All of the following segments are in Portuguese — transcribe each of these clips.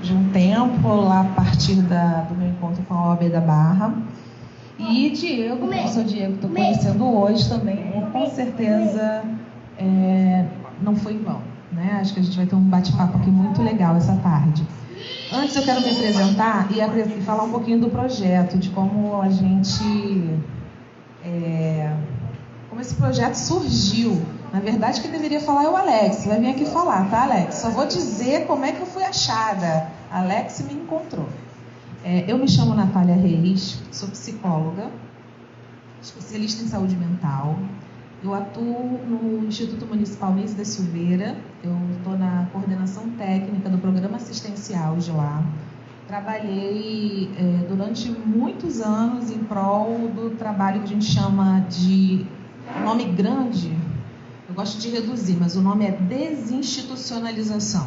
de um tempo, lá a partir do meu encontro com a OAB da Barra. E Diego, o professor Diego, estou conhecendo hoje também, com certeza não foi em vão, né? Acho que a gente vai ter um bate-papo aqui muito legal essa tarde. Antes eu quero me apresentar e falar um pouquinho do projeto, de como a gente... como esse projeto surgiu. Na verdade, quem deveria falar é o Alex. Vai vir aqui falar, tá, Alex? Só vou dizer como é que eu fui achada. Alex me encontrou. Eu me chamo Natália Reis, sou psicóloga, especialista em saúde mental. Eu atuo no Instituto Municipal Nise da Silveira. Eu estou na coordenação técnica do programa assistencial de lá. Trabalhei durante muitos anos em prol do trabalho que a gente chama de nome grande. Eu gosto de reduzir, mas o nome é desinstitucionalização.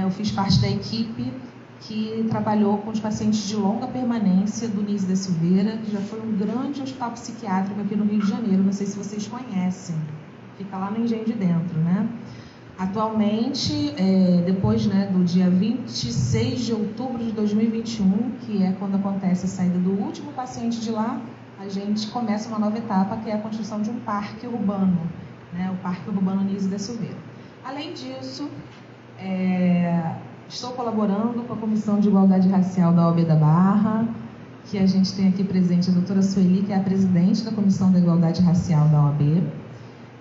Eu fiz parte da equipe que trabalhou com os pacientes de longa permanência do Nise da Silveira, que já foi um grande hospital psiquiátrico aqui no Rio de Janeiro. Não sei se vocês conhecem. Fica lá no Engenho de Dentro, né? Atualmente, depois do dia 26 de outubro de 2021, que é quando acontece a saída do último paciente de lá, a gente começa uma nova etapa, que é a construção de um parque urbano, o Parque Urbano Nise da Silveira. Além disso, estou colaborando com a Comissão de Igualdade Racial da OAB da Barra, que a gente tem aqui presente a doutora Sueli, que é a presidente da Comissão da Igualdade Racial da OAB.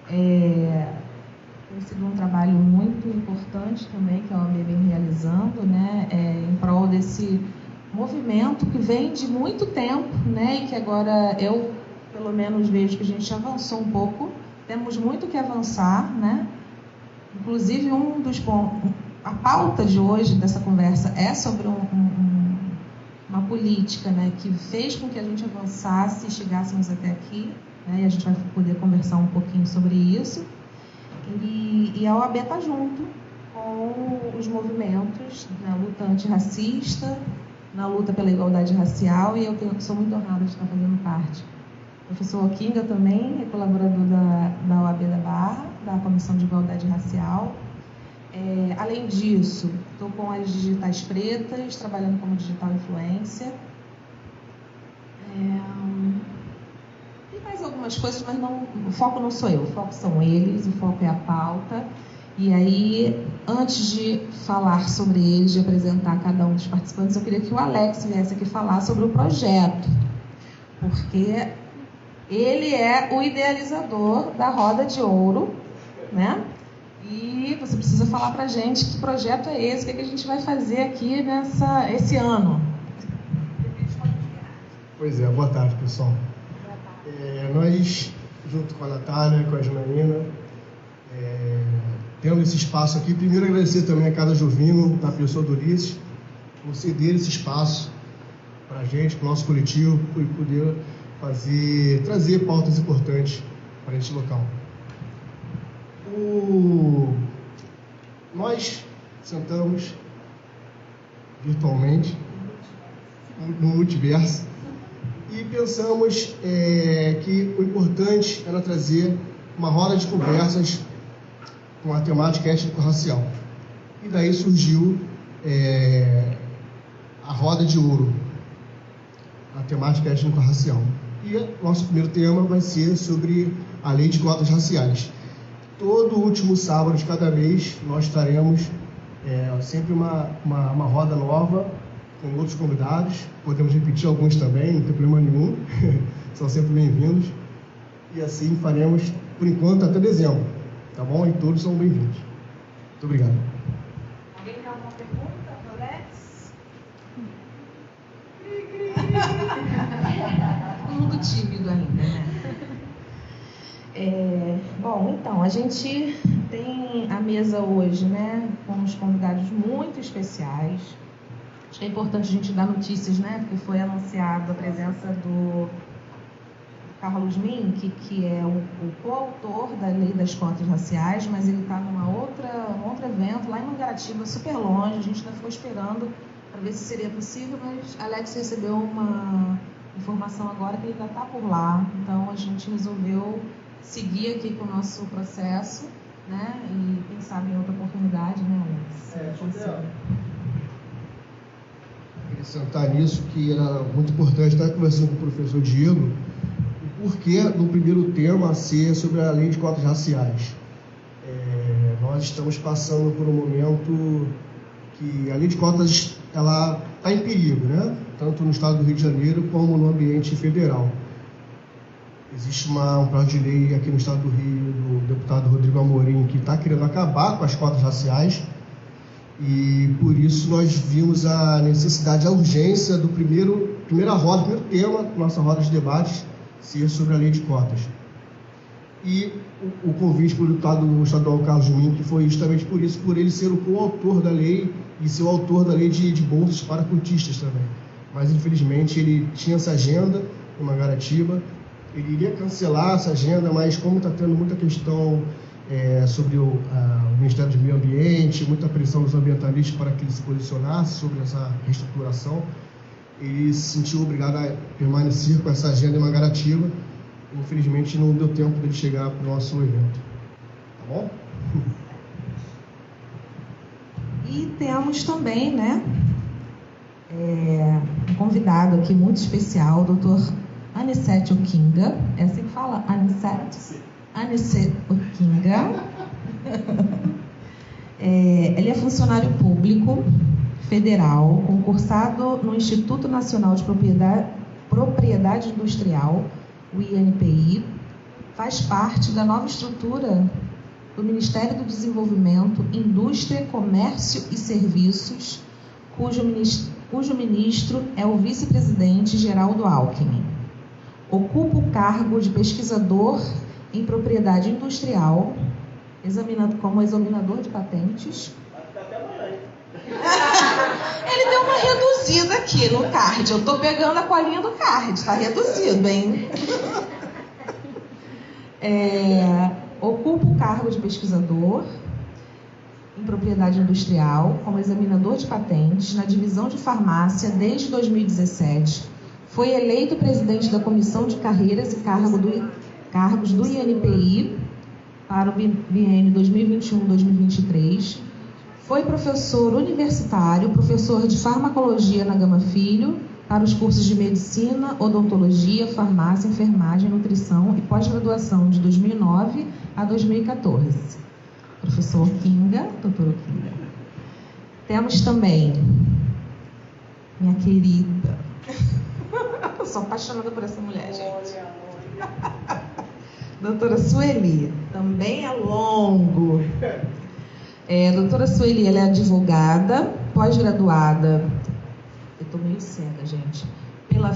Tem sido um trabalho muito importante também que a OAB vem realizando, em prol desse movimento que vem de muito tempo, e que agora eu, pelo menos, vejo que a gente avançou um pouco. Temos muito que avançar, Inclusive, um dos pontos, a pauta de hoje dessa conversa é sobre uma política, que fez com que a gente avançasse e chegássemos até aqui, e a gente vai poder conversar um pouquinho sobre isso. E a OAB está junto com os movimentos na luta antirracista, na luta pela igualdade racial, e eu sou muito honrada de estar fazendo parte. O professor Oquinga também é colaborador da OAB da Barra, da Comissão de Igualdade Racial. Além disso, estou com as digitais pretas, trabalhando como digital influencer. E mais algumas coisas, mas o foco não sou eu, o foco são eles, o foco é a pauta. E aí, antes de falar sobre eles, de apresentar cada um dos participantes, eu queria que o Alex viesse aqui falar sobre o projeto, porque ele é o idealizador da Roda de Ouro, E você precisa falar pra gente que projeto é esse, o que a gente vai fazer aqui esse ano. Pois é, boa tarde, pessoal. Nós, junto com a Natália, com a Janaína, tendo esse espaço aqui, primeiro agradecer também a Casa Jovino, da pessoa do Ulisses, por ceder esse espaço para a gente, para o nosso coletivo, e poder trazer pautas importantes para este local. Nós sentamos virtualmente no multiverso e pensamos que o importante era trazer uma roda de conversas com a temática étnico-racial. E daí surgiu a Roda de Ouro, a temática étnico-racial. E nosso primeiro tema vai ser sobre a Lei de Cotas Raciais. Todo último sábado de cada mês nós estaremos sempre uma roda nova com outros convidados. Podemos repetir alguns também, não tem problema nenhum. São sempre bem-vindos. E assim faremos, por enquanto, até dezembro. Tá bom? E todos são bem-vindos. Muito obrigado. Alguém tem alguma pergunta para o Alex? Todo mundo tímido ainda, Bom, então, a gente tem a mesa hoje, com uns convidados muito especiais. Acho que é importante a gente dar notícias, porque foi anunciada a presença do Carlos Mink, que é o coautor da Lei das Cotas Raciais, mas ele está num outro evento lá em Mangaratiba, super longe. A gente ainda ficou esperando para ver se seria possível, mas Alex recebeu uma informação agora que ele ainda está por lá. Então, a gente resolveu seguir aqui com o nosso processo, e quem sabe em outra oportunidade, Alex? acrescentar nisso que era muito importante estar conversando com o professor Diego o porquê do primeiro tema ser sobre a lei de cotas raciais. Nós estamos passando por um momento que a lei de cotas ela está em perigo, né? Tanto no estado do Rio de Janeiro como no ambiente federal. Existe um projeto de lei aqui no estado do Rio do deputado Rodrigo Amorim que está querendo acabar com as cotas raciais e por isso nós vimos a necessidade, a urgência do primeiro tema da nossa roda de debates ser sobre a lei de cotas. E o convite para o deputado estadual Carlos Domingo, que foi justamente por isso, por ele ser o coautor da lei e ser o autor da lei de bolsas para cotistas também. Mas, infelizmente, ele tinha essa agenda em Mangaratiba, ele iria cancelar essa agenda, mas como está tendo muita questão sobre o Ministério do Meio Ambiente, muita pressão dos ambientalistas para que ele se posicionasse sobre essa reestruturação, ele se sentiu obrigado a permanecer com essa agenda em Mangaratiba. Infelizmente não deu tempo dele chegar para o nosso evento. Tá bom? E temos também, né, um convidado aqui muito especial, o Dr. Anicete Oquinga. É assim que fala? Anicete Oquinga. Ele é funcionário público federal, concursado no Instituto Nacional de Propriedade Industrial, o INPI, faz parte da nova estrutura do Ministério do Desenvolvimento, Indústria, Comércio e Serviços, cujo ministro é o vice-presidente Geraldo Alckmin. Ocupa o cargo de pesquisador em propriedade industrial, como examinador de patentes. Vai ficar até amanhã. Ele deu uma reduzida aqui no card. Eu tô pegando a colinha do card, tá reduzido, hein? Ocupa o cargo de pesquisador em propriedade industrial, como examinador de patentes na divisão de farmácia desde 2017. Foi eleito presidente da Comissão de Carreiras e Cargos do INPI para o biênio 2021-2023. Foi professor universitário, professor de farmacologia na Gama Filho, para os cursos de medicina, odontologia, farmácia, enfermagem, nutrição e pós-graduação de 2009 a 2014. Professor Oquinga, doutor Oquinga. Temos também minha querida. Eu sou apaixonada por essa mulher, gente. Doutora Sueli, também é longo. Doutora Sueli, ela é advogada, pós-graduada, eu estou meio cega, gente, pela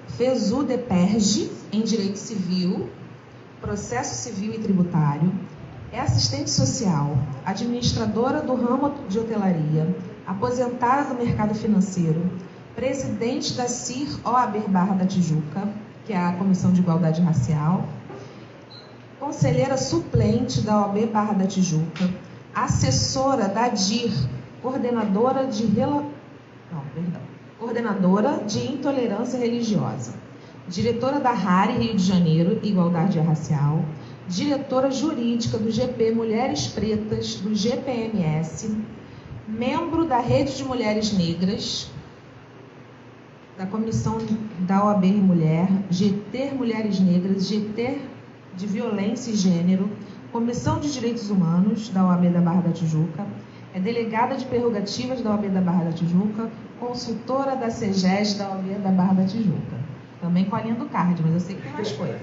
FESUDEPERJ, em Direito Civil, Processo Civil e Tributário, é assistente social, administradora do ramo de hotelaria, aposentada do mercado financeiro, presidente da CIR OAB Barra da Tijuca, que é a Comissão de Igualdade Racial, conselheira suplente da OAB Barra da Tijuca, assessora da DIR, coordenadora de Intolerância Religiosa, diretora da RARI Rio de Janeiro, Igualdade Racial, diretora jurídica do GP Mulheres Pretas, do GPMS, membro da Rede de Mulheres Negras, da Comissão da OAB Mulher, GT Mulheres Negras, GT de Violência e Gênero, Comissão de Direitos Humanos da OAB da Barra da Tijuca, é delegada de prerrogativas da OAB da Barra da Tijuca, consultora da CEGES da OAB da Barra da Tijuca. Também com a linha do card, mas eu sei que tem mais coisa.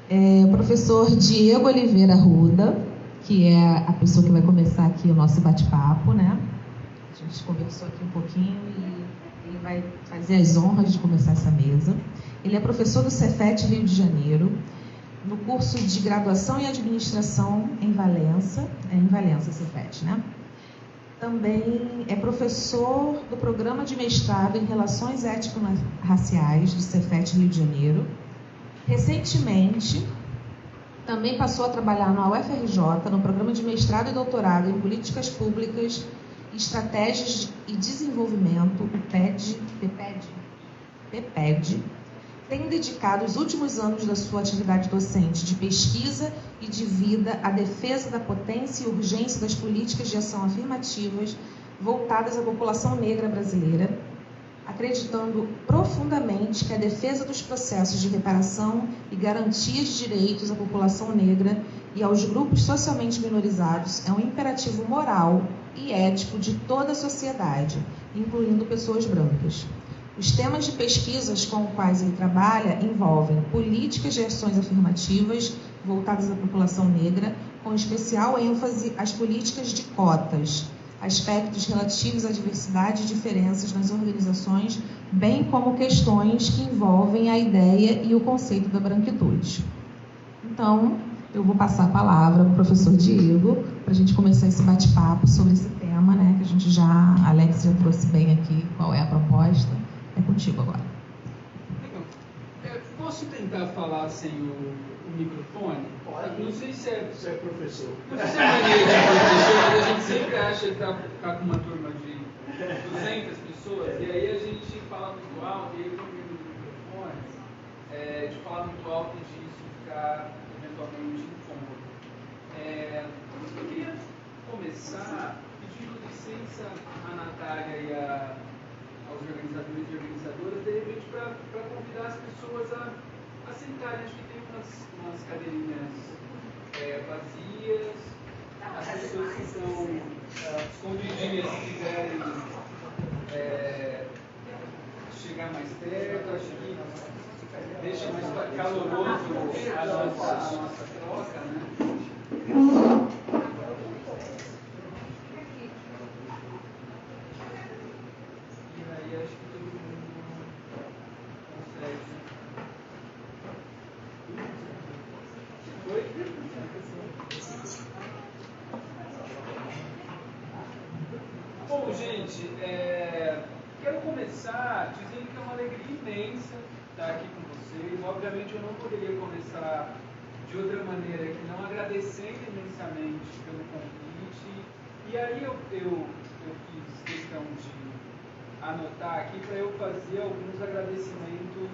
O professor Diego Oliveira Ruda, que é a pessoa que vai começar aqui o nosso bate-papo, né? A gente conversou aqui um pouquinho e ele vai fazer as honras de começar essa mesa. Ele é professor do Cefet Rio de Janeiro, no curso de graduação em administração em Valença Cefet, né? Também é professor do programa de mestrado em Relações Étnico-Raciais do Cefet Rio de Janeiro. Recentemente, também passou a trabalhar na UFRJ, no programa de mestrado e doutorado em Políticas Públicas, Estratégias e Desenvolvimento, o PEPED, tem dedicado os últimos anos da sua atividade docente de pesquisa e de vida a defesa da potência e urgência das políticas de ação afirmativas voltadas à população negra brasileira, acreditando profundamente que a defesa dos processos de reparação e garantia de direitos à população negra e aos grupos socialmente minorizados é um imperativo moral e ético de toda a sociedade, incluindo pessoas brancas. Os temas de pesquisas com os quais ele trabalha envolvem políticas de ações afirmativas voltadas à população negra, com especial ênfase às políticas de cotas, aspectos relativos à diversidade e diferenças nas organizações, bem como questões que envolvem a ideia e o conceito da branquitude. Então, eu vou passar a palavra para o professor Diego, para a gente começar esse bate-papo sobre esse tema, né, que a gente a Alex já trouxe bem aqui qual é a proposta. É contigo agora. Posso tentar falar sem o microfone? Pode. Não sei se é... Você é professor. Não sei se é maneira de professor, mas a gente sempre acha que está com uma turma de 200 pessoas, e aí a gente fala muito alto, e aí eu estou vendo o microfone, de falar muito alto e disso ficar eventualmente incômodo. Eu queria começar pedindo licença à Natália e aos organizadores e organizadoras, de repente, para convidar as pessoas a sentarem. Acho que tem umas cadeirinhas vazias, as pessoas que estão escondidinhas, se quiserem chegar mais perto, acho que deixa mais caloroso a nossa troca, né? Acho que todo mundo consegue. Oi? Bom, gente, quero começar dizendo que é uma alegria imensa estar aqui com vocês. Obviamente, eu não poderia começar de outra maneira que não agradecendo imensamente pelo convite. E aí eu fiz questão de anotar aqui para eu fazer alguns agradecimentos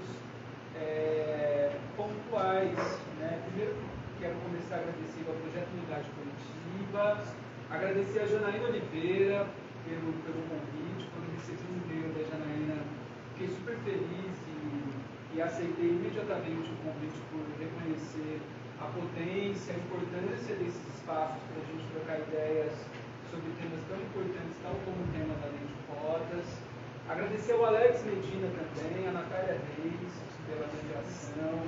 pontuais, né? Primeiro, quero começar agradecendo ao Projeto Unidade Coletiva, agradecer a Janaína Oliveira pelo convite. Quando recebi um e-mail da Janaína, fiquei super feliz e aceitei imediatamente o convite por reconhecer a potência, a importância desses espaços para a gente trocar ideias sobre temas tão importantes, tal como o tema da lei de cotas. Agradecer ao Alex Medina também, a Natália Reis pela mediação,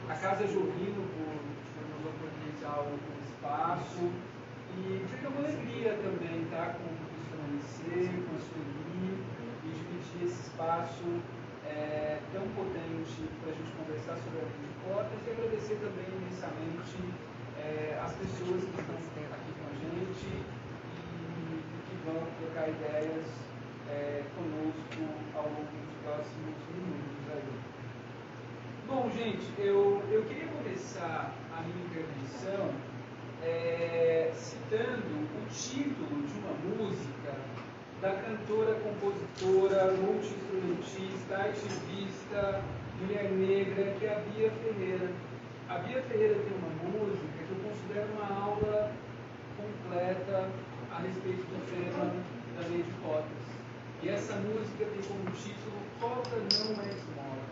a Casa Jovino por nos oportunizar o espaço, e porque é uma alegria também estar com o professor Anicê, com a Sueli, e dividir esse espaço tão potente para a gente conversar sobre a lei de cotas, e agradecer também imensamente as pessoas que estão aqui com a gente e que vão trocar ideias conosco ao longo dos próximos minutos aí. Bom, gente, eu queria começar a minha intervenção citando o título de uma música da cantora, compositora, multi-instrumentista, ativista, mulher negra, que é a Bia Ferreira. A Bia Ferreira tem uma música que eu considero uma aula completa a respeito do tema da lei de cotas. E essa música tem como título Cota Não é Esmola.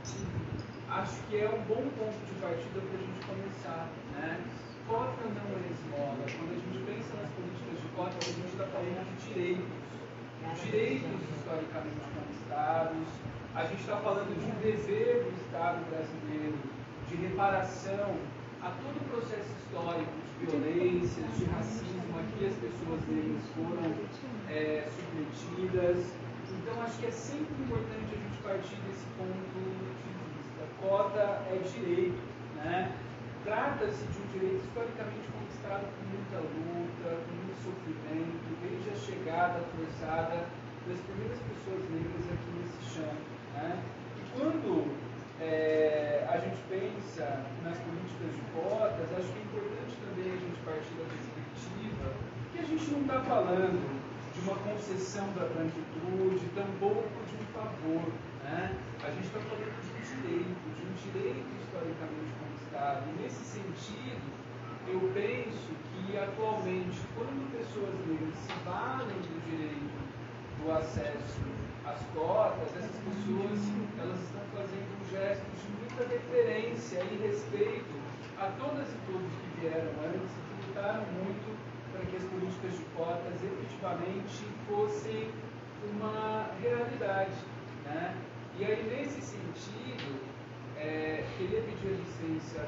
Acho que é um bom ponto de partida para a gente começar, né? Cota não é esmola. Quando a gente pensa nas políticas de cotas, a gente está falando de direitos historicamente conquistados. A gente está falando de um dever do Estado brasileiro de reparação a todo o processo histórico de violências, de racismo a que as pessoas negras foram submetidas. Então, acho que é sempre importante a gente partir desse ponto de vista. Cota é direito, né? Trata-se de um direito historicamente conquistado com muita luta, com muito sofrimento, desde a chegada forçada das primeiras pessoas negras aqui nesse chão, né? E quando a gente pensa nas políticas de cotas, acho que é importante também a gente partir da perspectiva que a gente não está falando de uma concessão da branquitude, tampouco de um favor, né? A gente está falando de um direito historicamente conquistado. E nesse sentido, eu penso que atualmente, quando pessoas negras se valem do direito do acesso às cotas, essas pessoas elas estão fazendo gestos de muita deferência e respeito a todas e todos que vieram antes e que lutaram muito para que as políticas de cotas efetivamente fossem uma realidade, né? E aí, nesse sentido, queria pedir a licença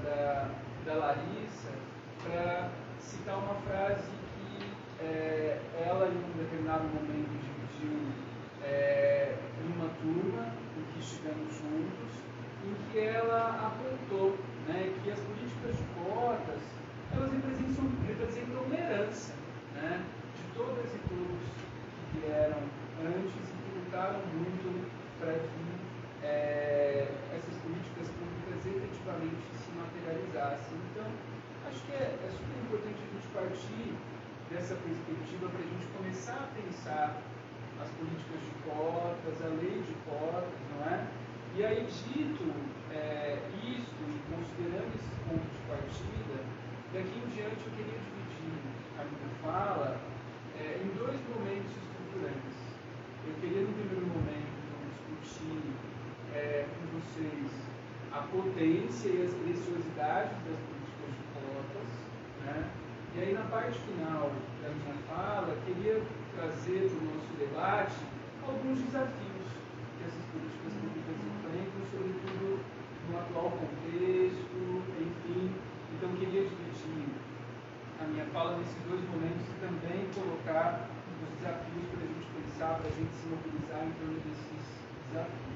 da Larissa para citar uma frase que ela, em um determinado momento, dividiu em uma turma em que estivemos juntos, em que ela apontou, né, que as políticas de cotas elas representam uma herança, né, de todas e todos que vieram antes e que lutaram muito para que essas políticas públicas efetivamente se materializassem. Então, acho que é super importante a gente partir dessa perspectiva para a gente começar a pensar as políticas de cotas, a lei de cotas, não é? E aí, dito isto e considerando esse ponto de partida, daqui em diante eu queria dividir a minha fala em dois momentos estruturantes. Eu queria, no primeiro momento, discutir com vocês a potência e as preciosidades das políticas de cotas, né? E aí, na parte final da minha fala, queria trazer para o nosso debate alguns desafios que essas políticas públicas enfrentam, sobretudo no atual contexto, enfim. Então, queria dividir a minha fala nesses dois momentos e também colocar os desafios para a gente pensar, para a gente se mobilizar em torno desses desafios.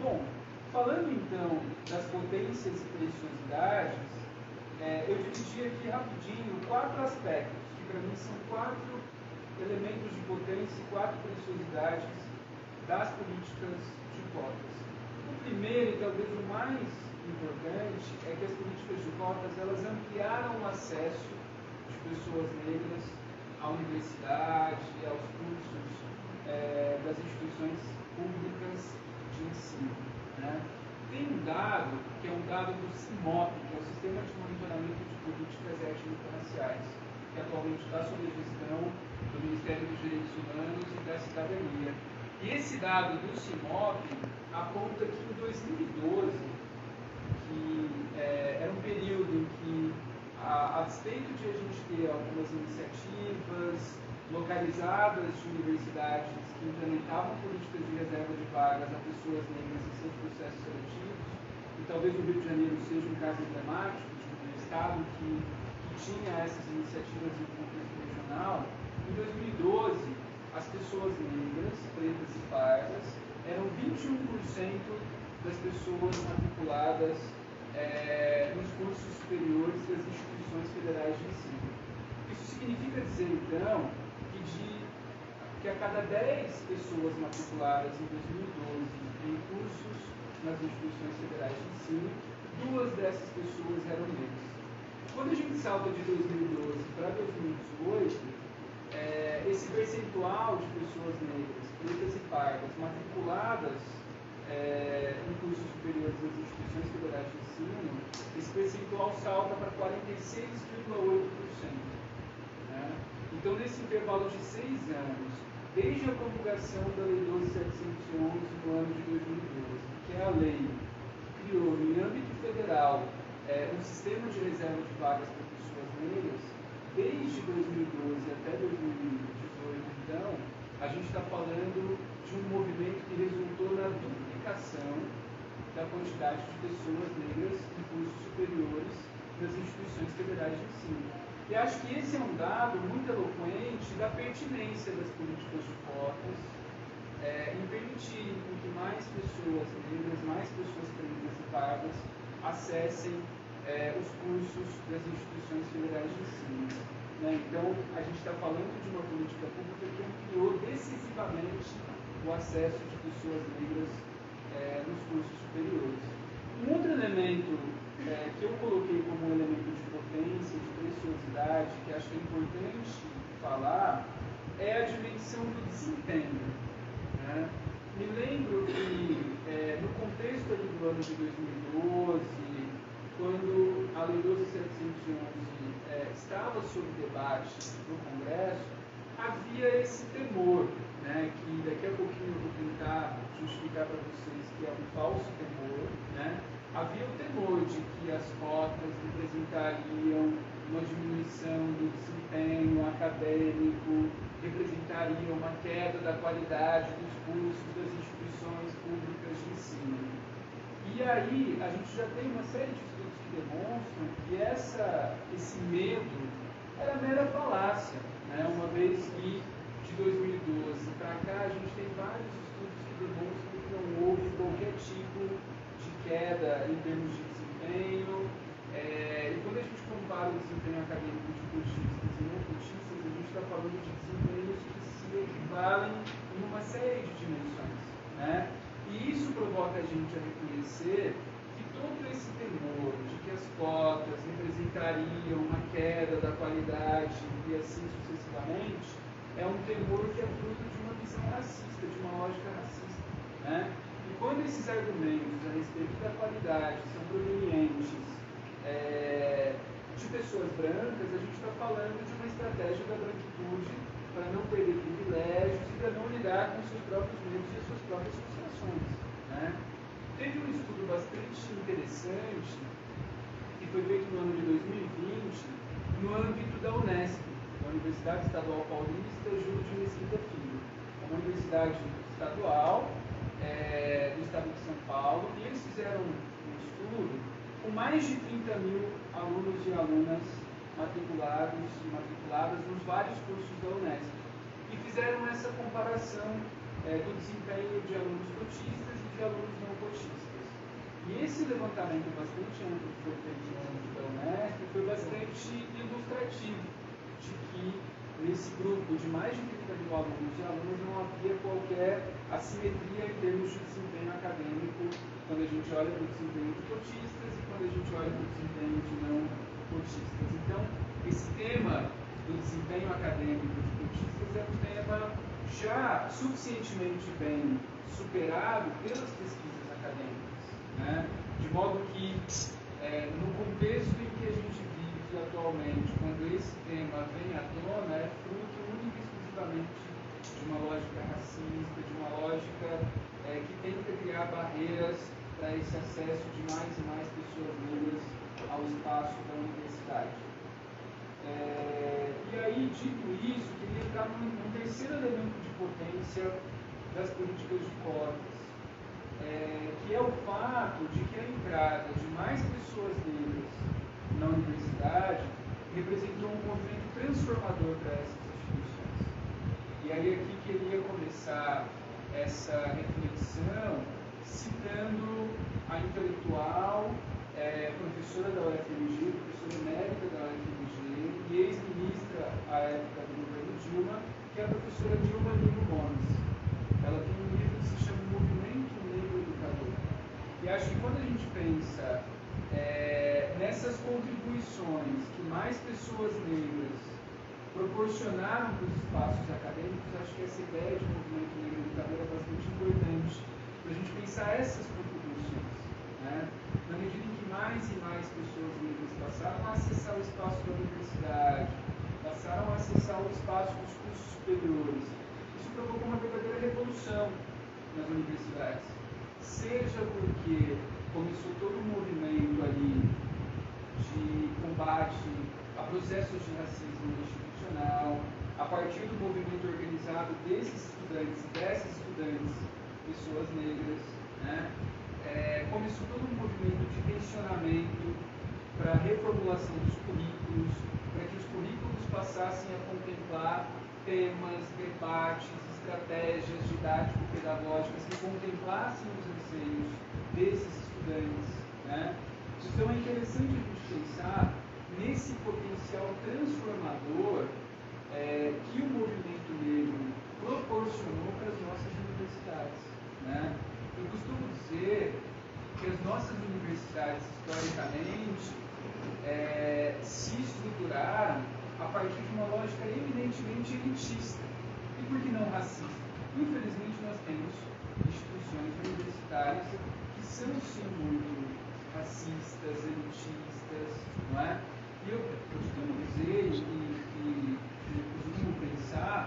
Bom, falando então das potências e preciosidades, eu dividi aqui rapidinho 4 aspectos, que para mim são 4 elementos de potência e 4 preciosidades das políticas de cotas. O primeiro, e talvez o mais importante, é que as políticas de cotas elas ampliaram o acesso de pessoas negras à universidade, aos cursos das instituições públicas de ensino, né? Tem um dado, que é um dado do CIMOP, que é o Sistema de Monitoramento de Políticas Étnico-Raciais, que atualmente está sob a gestão do Ministério dos Direitos Humanos e da Cidadania. E esse dado do CIMOP aponta que em 2012, que era um período em que, a despeito de a gente ter algumas iniciativas localizadas de universidades que implementavam políticas de reserva de vagas a pessoas negras em seus processos seletivos, e talvez o Rio de Janeiro seja um caso emblemático de um estado que tinha essas iniciativas em contexto regional. Em 2012, as pessoas negras, pretas e pardas, eram 21% das pessoas matriculadas nos cursos superiores das instituições federais de ensino. Isso significa dizer, então, que a cada 10 pessoas matriculadas em 2012 em cursos nas instituições federais de ensino, 2 dessas pessoas eram negras. Quando a gente salta de 2012 para 2018, esse percentual de pessoas negras, pretas e pardas, matriculadas em cursos superiores das instituições federais de ensino, esse percentual salta para 46,8%. Né? Então, nesse intervalo de 6 anos, desde a promulgação da Lei 12.711 no ano de 2012, que é a lei que criou, em âmbito federal, um sistema de reserva de vagas para pessoas negras, desde 2012 até 2018, então, a gente está falando de um movimento que resultou na duplicação da quantidade de pessoas negras em cursos superiores das instituições federais de ensino. E acho que esse é um dado muito eloquente da pertinência das políticas de cotas em permitir que mais pessoas negras, mais pessoas pretas e pardas acessem os cursos das instituições federais de ensino. Né? Então, a gente está falando de uma política pública que ampliou decisivamente o acesso de pessoas negras nos cursos superiores. Um outro elemento que eu coloquei como um elemento de potência, de preciosidade, que acho que é importante falar, é a dimensão do desempenho. Né? Me lembro que, no contexto ali do ano de 2012, quando a Lei 12.711 estava sob debate no Congresso, havia esse temor, né, que daqui a pouquinho eu vou tentar justificar para vocês que é um falso temor, né? Havia o temor de que as cotas representariam uma diminuição do desempenho acadêmico, representariam uma queda da qualidade dos cursos das instituições públicas de ensino. E aí a gente já tem uma série de estudos que demonstram que esse medo era mera falácia, né? Uma vez que de 2012 para cá a gente tem vários estudos que demonstram que não houve qualquer tipo de queda em termos de desempenho. E quando a gente compara o desempenho acadêmico de cotistas e não cotistas, a gente está falando de desempenhos que se equivalem em uma série de dimensões, né? E isso provoca a gente a reconhecer que todo esse temor de que as cotas representariam uma queda da qualidade e assim sucessivamente, é um temor que é fruto de uma visão racista, de uma lógica racista, né? E quando esses argumentos a respeito da qualidade são provenientes de pessoas brancas, a gente está falando de uma estratégia da branquitude para não perder privilégios e para não lidar com seus próprios medos e suas próprias frustrações, né? Teve um estudo bastante interessante que foi feito no ano de 2020 no âmbito da Unesp, da Universidade Estadual Paulista Júlio de Mesquita Filho. É uma universidade estadual do estado de São Paulo, e eles fizeram um estudo com mais de 30 mil alunos e alunas matriculadas nos vários cursos da Unesp, e fizeram essa comparação do desempenho de alunos cotistas e de alunos não cotistas. E esse levantamento bastante amplo que foi feito no âmbito da Unesp foi bastante ilustrativo de que nesse grupo de mais de 30 mil alunos e alunas não havia qualquer assimetria em termos de desempenho acadêmico quando a gente olha para o desempenho de cotistas e quando a gente olha para o desempenho de não cotistas. Então, esse tema do desempenho acadêmico de cotistas é um tema já suficientemente bem superado pelas pesquisas acadêmicas, né? De modo que, no contexto em que a gente vive atualmente, quando esse tema vem à tona, é fruto única e exclusivamente de uma lógica racista, de uma lógica que tenta criar barreiras para esse acesso de mais e mais pessoas negras ao espaço da universidade. E aí, dito isso, queria entrar num terceiro elemento de potência das políticas de cotas, que é o fato de que a entrada de mais pessoas negras na universidade representou um movimento transformador para essas instituições. E aí aqui queria começar essa reflexão citando a intelectual, professora da UFMG, professora emérita da UFMG e ex-ministra à época do governo Dilma, que é a professora Dilma Lino Gomes. Ela tem um livro que se chama Movimento Negro Educador. E acho que quando a gente pensa nessas contribuições que mais pessoas negras proporcionaram para os espaços acadêmicos, acho que essa ideia de movimento negro educador é bastante importante para a gente pensar essas contribuições, né? Na medida em que mais e mais pessoas negras passaram a acessar o espaço da universidade, passaram a acessar o espaço dos cursos superiores, isso provocou uma verdadeira revolução nas universidades. Seja porque começou todo um movimento ali de combate a processos de racismo institucional, a partir do movimento organizado desses estudantes, dessas estudantes, pessoas negras, né? Começou todo um movimento de tensionamento para a reformulação dos currículos, para que os currículos passassem a contemplar temas, debates, estratégias didático-pedagógicas que contemplassem os anseios desses estudantes, né? Então é interessante a gente pensar nesse potencial transformador que o movimento negro proporcionou para as nossas universidades, né? Eu costumo dizer que as nossas universidades, historicamente, se estruturaram a partir de uma lógica eminentemente elitista. E por que não racista? Infelizmente, nós temos instituições universitárias que são, sim, muito racistas, elitistas, não é? E eu costumo dizer e costumo pensar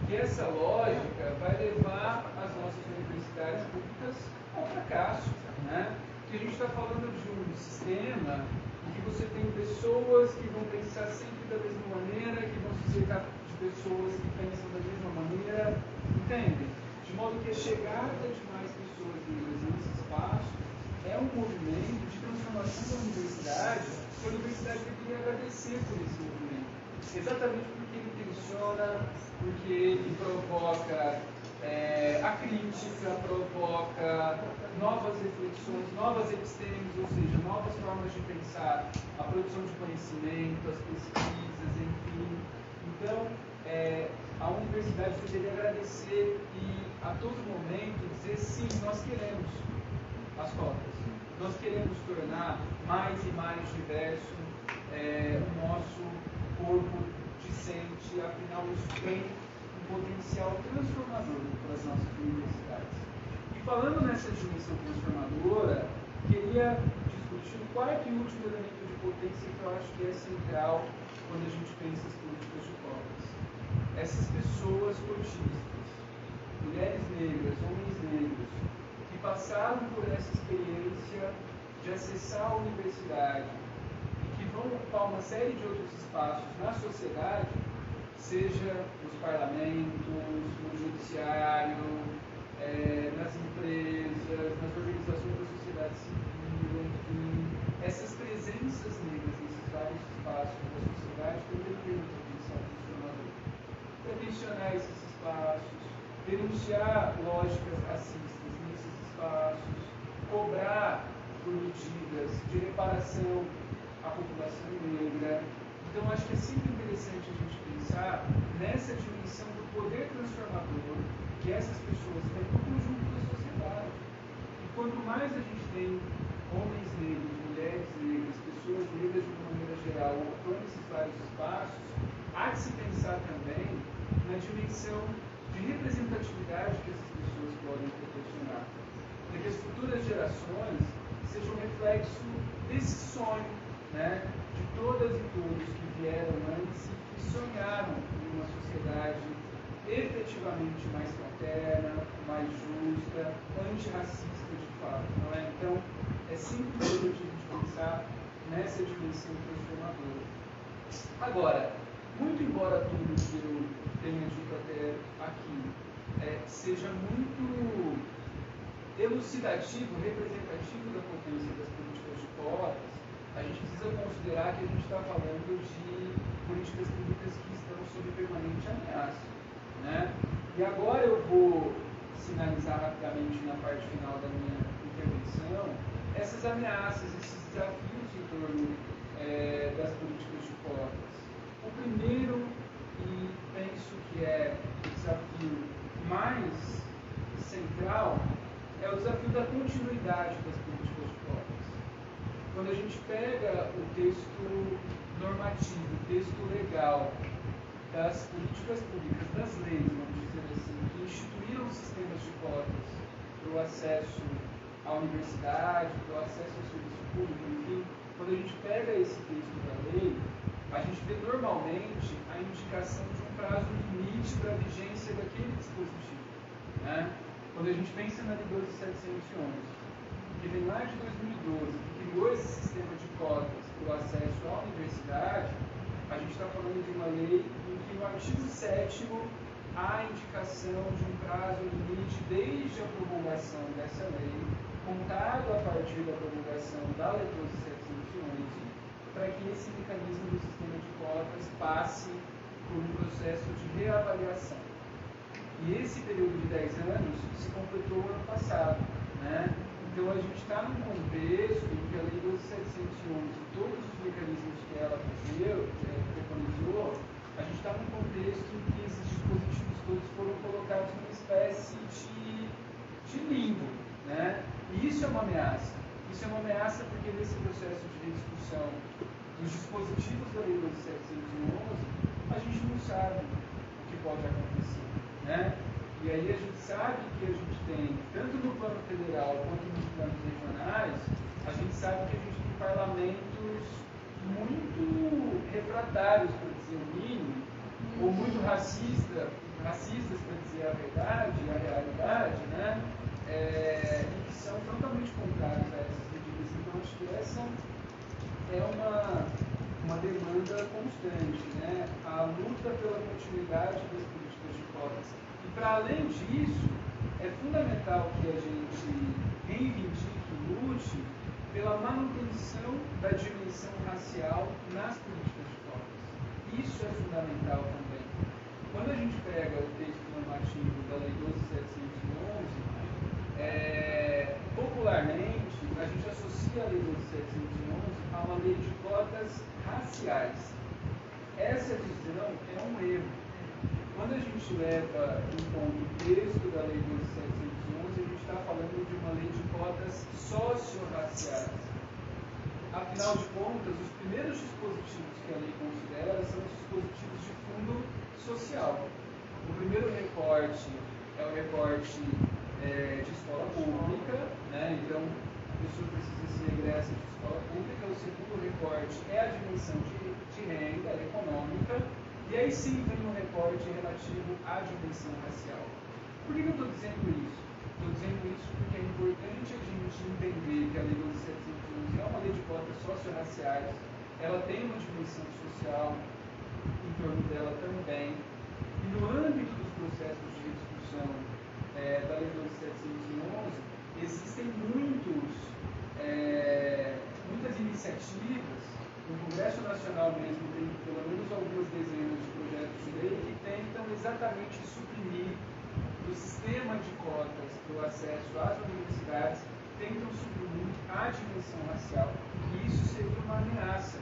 que essa lógica vai levar as nossas universidades públicas ao fracasso, né? Que a gente está falando de um sistema em que você tem pessoas que vão pensar sempre da mesma maneira, que vão se cercar de pessoas que pensam da mesma maneira, entende? De modo que a chegada de mais pessoas negras nesse espaço é um movimento de transformação da universidade, que a universidade deveria agradecer por esse movimento. Exatamente porque ele tensiona, porque ele provoca a crítica, provoca novas reflexões, novas epistemes, ou seja, novas formas de pensar a produção de conhecimento, as pesquisas, enfim. Então, a universidade deveria agradecer e, a todo momento, dizer sim, nós queremos as cotas. Nós queremos tornar mais e mais diverso o nosso corpo discente, afinal, isso tem um potencial transformador para as nossas universidades. E falando nessa dimensão transformadora, queria discutir o quarto e último elemento de potência que eu acho que é central quando a gente pensa as políticas de cotas. Essas pessoas cotistas, mulheres negras, homens negros, que passaram por essa experiência de acessar a universidade e que vão ocupar uma série de outros espaços na sociedade, seja nos parlamentos, no judiciário, nas empresas, nas organizações da sociedade civil, enfim, essas presenças negras nesses vários espaços da sociedade também têm um potencial transformador. Tensionar esses espaços, denunciar lógicas racistas nesses espaços, cobrar por medidas de reparação à população negra. Então, acho que é sempre interessante a gente pensar nessa dimensão do poder transformador que essas pessoas têm no conjunto da sociedade. E quanto mais a gente tem homens negros, mulheres negras, pessoas negras de uma maneira geral ocupando esses vários espaços, há de se pensar também na dimensão de representatividade que essas pessoas podem proporcionar. Para que as futuras gerações sejam reflexo desse sonho, né, de todas e todos que vieram antes e que sonharam em uma sociedade efetivamente mais fraterna, mais justa, antirracista de fato. Não é? Então, é sempre importante a gente pensar nessa dimensão transformadora. Agora, muito embora tudo que eu tenha dito até aqui seja muito elucidativo, representativo da potência das políticas de cotas, a gente precisa considerar que a gente está falando de políticas públicas que estão sob permanente ameaça, né? E agora eu vou sinalizar rapidamente na parte final da minha intervenção essas ameaças, esses desafios em torno das políticas de cotas. O primeiro, e penso que é o desafio mais central, é o desafio da continuidade das políticas de cotas. Quando a gente pega o texto normativo, o texto legal das políticas públicas, das leis, vamos dizer assim, que instituíram sistemas de cotas para o acesso à universidade, para o acesso ao serviço público, enfim, quando a gente pega esse texto da lei, a gente vê normalmente a indicação de um prazo limite para a vigência daquele dispositivo, né? Quando a gente pensa na Lei 12.711, que vem lá de 2012, que criou esse sistema de cotas para o acesso à universidade, a gente está falando de uma lei em que no artigo 7º há a indicação de um prazo limite desde a promulgação dessa lei, contado a partir da promulgação da Lei 12.711, para que esse mecanismo do sistema de cotas passe por um processo de reavaliação. E esse período de 10 anos se completou ano passado, né? Então a gente está num contexto em que a Lei 12.711, todos os mecanismos que ela preconizou, a gente está num contexto em que esses dispositivos todos foram colocados numa espécie de limbo, né? E isso é uma ameaça. Isso é uma ameaça porque nesse processo de rediscussão dos dispositivos da Lei 12.711, a gente não sabe o que pode acontecer, né? E aí a gente sabe que a gente tem, tanto no plano federal quanto nos planos regionais, a gente sabe que a gente tem parlamentos muito refratários, para dizer o mínimo, ou muito racistas, para dizer a verdade, a realidade, né? E que são totalmente contrários a essas medidas. Então, acho que essa é uma demanda constante, né? A luta pela continuidade das políticas de cotas. E, para além disso, é fundamental que a gente reivindique e lute pela manutenção da dimensão racial nas políticas de cotas. Isso é fundamental também. Quando a gente pega o texto normativo da Lei 12.711, popularmente, a gente associa a Lei 12.711 a uma lei de cotas raciais. Essa visão é um erro. Quando a gente leva em conta o texto da Lei 12.711, a gente está falando de uma lei de cotas socio-raciais. Afinal de contas, os primeiros dispositivos que a lei considera são os dispositivos de fundo social. O primeiro recorte é o recorte de escola pública, né? Então, a pessoa precisa ser egressa de escola pública. O segundo recorte é a dimensão de renda econômica. E aí sim vem um recorte relativo à dimensão racial. Por que eu estou dizendo isso? Estou dizendo isso porque é importante a gente entender que a Lei 12.711 é uma lei de cotas socio-raciais, ela tem uma dimensão social em torno dela também, e no âmbito dos processos de rediscussão da Lei 12.711, existem muitas iniciativas. No Congresso Nacional mesmo tem pelo menos algumas dezenas de projetos de lei que tentam exatamente suprimir do sistema de cotas para o acesso às universidades, tentam suprimir a dimensão racial. E isso seria uma ameaça,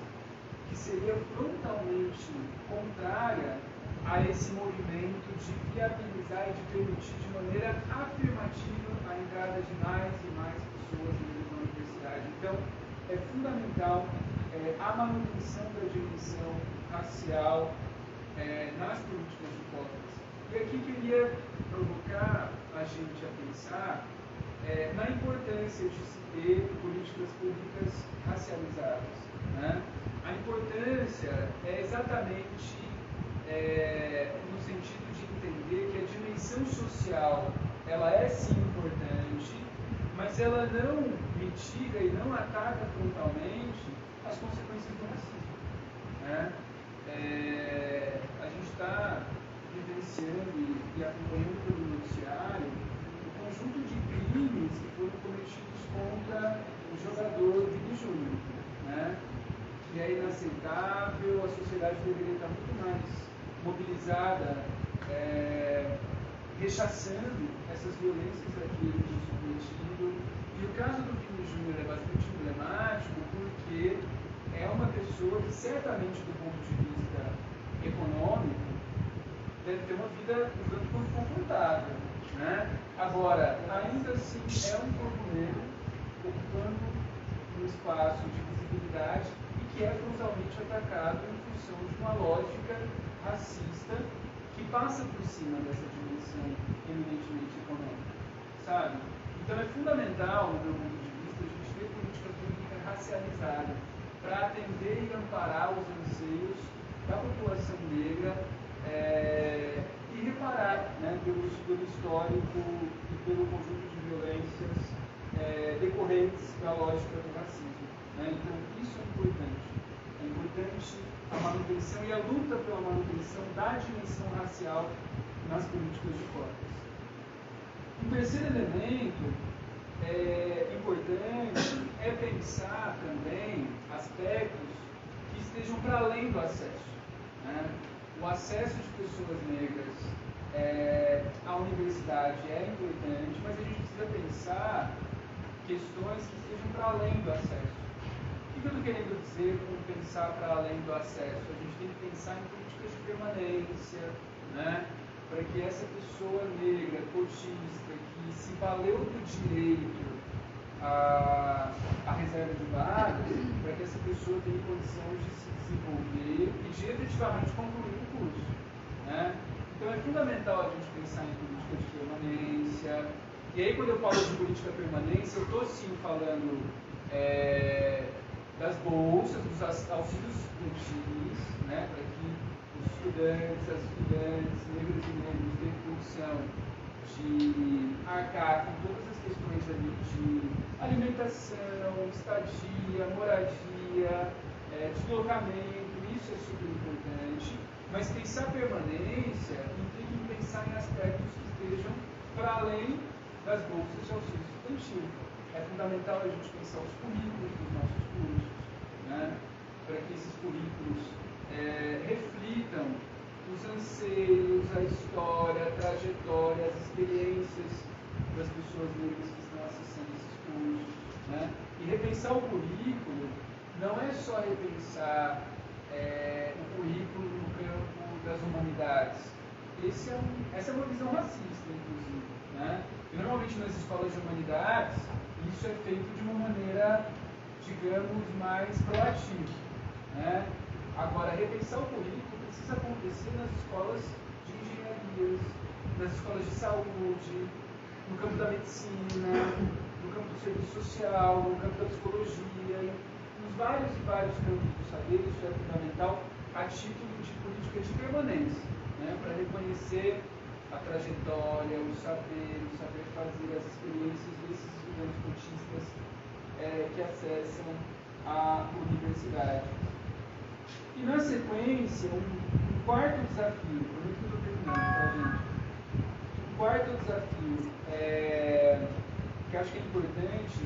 que seria frontalmente contrária a esse movimento de viabilizar e de permitir de maneira afirmativa a entrada de mais e mais pessoas negras na universidade. Então, é fundamental a manutenção da dimensão racial nas políticas de cotas. E aqui queria provocar a gente a pensar na importância de se ter políticas públicas racializadas, né? A importância é exatamente no sentido de entender que a dimensão social ela é sim importante, mas ela não mitiga e não ataca frontalmente as consequências do racismo, né? A gente está vivenciando e acompanhando pelo noticiário o conjunto de crimes que foram cometidos contra o jogador Vini Júnior, né? Que é inaceitável, a sociedade deveria estar muito mais mobilizada, rechaçando essas violências a que ele foi submetido. E o caso do Vini Júnior é bastante emblemático porque é uma pessoa que certamente do ponto de vista econômico deve ter uma vida um tanto quanto confortável, né? Agora, ainda assim é um corpo negro ocupando um espaço de visibilidade e que é frontalmente atacado em função de uma lógica racista que passa por cima dessa dimensão eminentemente econômica, sabe? Então é fundamental, no meu ponto de vista, a gente ter política pública racializada para atender e amparar os anseios da população negra e reparar, né, pelo histórico e pelo conjunto de violências decorrentes da lógica do racismo, né? Então isso é importante. É importante a manutenção e a luta pela manutenção da dimensão racial nas políticas de cotas. Um terceiro elemento importante é pensar também aspectos que estejam para além do acesso, né? O acesso de pessoas negras à universidade é importante, mas a gente precisa pensar questões que estejam para além do acesso. O que eu estou querendo dizer com pensar para além do acesso? A gente tem que pensar em políticas de permanência, né? para que essa pessoa negra, cotista, que se valeu do direito à reserva de vagas, para que essa pessoa tenha condições de se desenvolver e de efetivamente concluir o curso, né? Então é fundamental a gente pensar em política de permanência. E aí, quando eu falo de política de permanência, eu estou sim falando das bolsas, dos auxílios estudantis, né, para que os estudantes, as estudantes, negros e negros tenham condição de arcar com todas as questões ali de alimentação, estadia, moradia, deslocamento. Isso é super importante. Mas pensar permanência implica em pensar em aspectos que estejam para além das bolsas de auxílio estudantil. É fundamental a gente pensar os currículos dos nossos cursos, né, para que esses currículos reflitam os anseios, a história, a trajetória, as experiências das pessoas negras que estão acessando esses cursos, né? E repensar o currículo não é só repensar o currículo no campo das humanidades. Essa é uma visão racista, inclusive, né? E normalmente nas escolas de humanidades isso é feito de uma maneira, digamos, mais proativa, né? Agora, repensar o currículo precisa acontecer nas escolas de engenharias, nas escolas de saúde, no campo da medicina, no campo do serviço social, no campo da psicologia, nos vários e vários campos do saber. Isso é fundamental a título de política de permanência, né? Para reconhecer a trajetória, o saber fazer, as experiências desses estudantes cotistas que acessam a universidade. E na sequência, um quarto desafio, por isso que eu estou terminando, tá, gente? Um quarto desafio que eu acho que é importante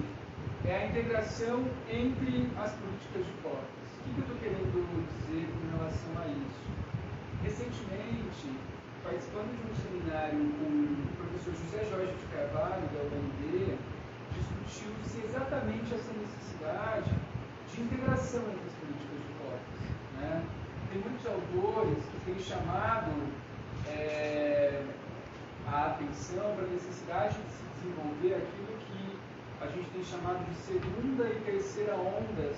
é a integração entre as políticas de cotas. O que eu estou querendo dizer com relação a isso? Recentemente, participando de um seminário com o professor José Jorge de Carvalho, da UNB, discutiu-se exatamente essa necessidade de integração entre as políticas de cotas, né? Tem muitos autores que têm chamado a atenção para a necessidade de se desenvolver aquilo que a gente tem chamado de segunda e terceira ondas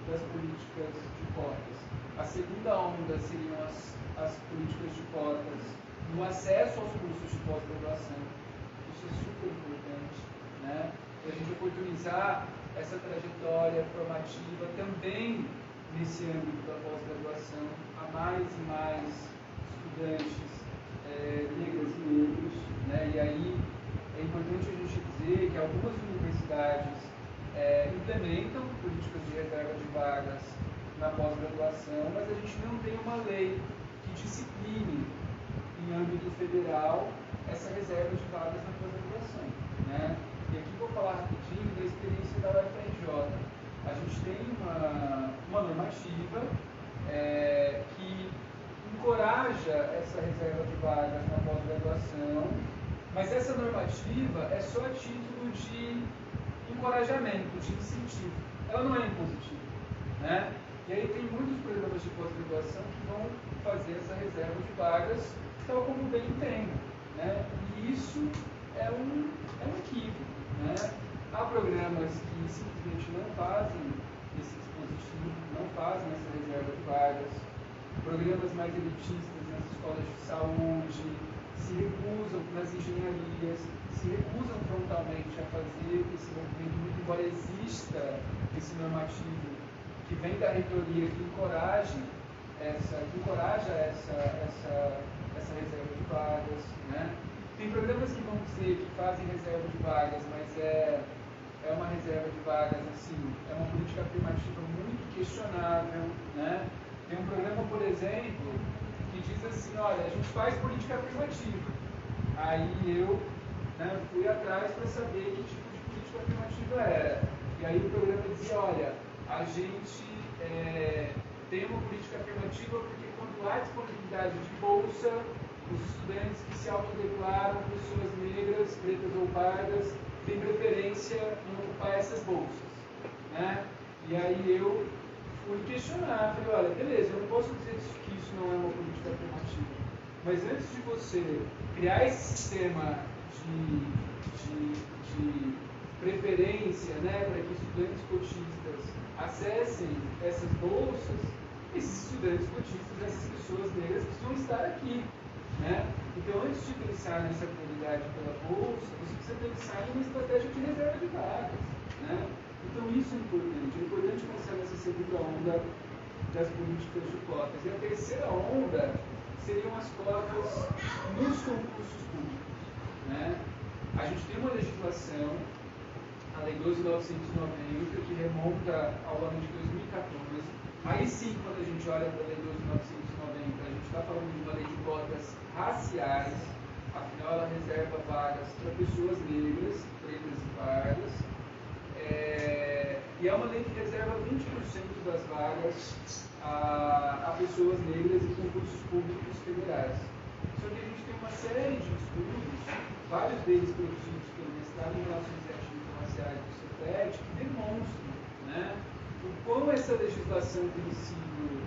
das políticas de cotas. A segunda onda seriam as políticas de cotas no acesso aos cursos de pós-graduação. Isso é super importante, né? Para a gente oportunizar essa trajetória formativa também nesse âmbito da pós-graduação, a mais e mais estudantes negras e negros, né? E aí é importante a gente dizer que algumas universidades implementam políticas de reserva de vagas na pós-graduação, mas a gente não tem uma lei que discipline em âmbito federal essa reserva de vagas na pós-graduação, né? E aqui vou falar rapidinho da experiência da UFRJ. A gente tem uma normativa que encoraja essa reserva de vagas na pós-graduação, mas essa normativa é só a título de encorajamento, de incentivo. Ela não é impositiva, né? E aí tem muitos programas de pós-graduação que vão fazer essa reserva de vagas tal como bem entendem, né? E isso é um equívoco, né? Há programas que simplesmente não fazem esse dispositivo, não fazem essa reserva de vagas, programas mais elitistas nas escolas de saúde, se recusam nas engenharias, se recusam frontalmente a fazer esse movimento, muito embora exista esse normativo que vem da reitoria que encoraja essa reserva de vagas, né? Tem programas que vão dizer que fazem reserva de vagas, mas é uma reserva de vagas, assim, é uma política afirmativa muito questionável, né? Tem um programa, por exemplo, que diz assim, olha, a gente faz política afirmativa. Aí eu fui atrás para saber que tipo de política afirmativa era. E aí o programa dizia, olha, a gente tem uma política afirmativa porque quando há disponibilidade de bolsa, os estudantes que se autodeclaram pessoas negras, pretas ou pardas, têm preferência em ocupar essas bolsas, né? E aí eu fui questionar, falei, olha, beleza, eu não posso dizer que isso não é uma política afirmativa, Mas antes de você criar esse sistema de preferência, né, para que estudantes cotistas acessem essas bolsas, esses estudantes cotistas, essas pessoas negras precisam estar aqui. Né? Então, antes de pensar nessa prioridade pela bolsa, você precisa pensar em uma estratégia de reserva de vagas. Né? Então, isso é importante. É importante pensar nessa segunda onda das políticas de cotas. E a terceira onda seriam as cotas nos concursos públicos. Né? A gente tem uma legislação, a Lei 12.990, que remonta ao ano de 2014. Aí sim, quando a gente olha para a Lei 12.990, a gente está falando de uma lei de cotas raciais, afinal ela reserva vagas para pessoas negras, pretas e pardas, e é uma lei que reserva 20% das vagas a pessoas negras em concursos públicos federais. Só que a gente tem uma série de estudos, vários deles produzidos pelo mestrado em Relações Étnico-Raciais do CETED, que demonstram, né, o quão essa legislação tem sido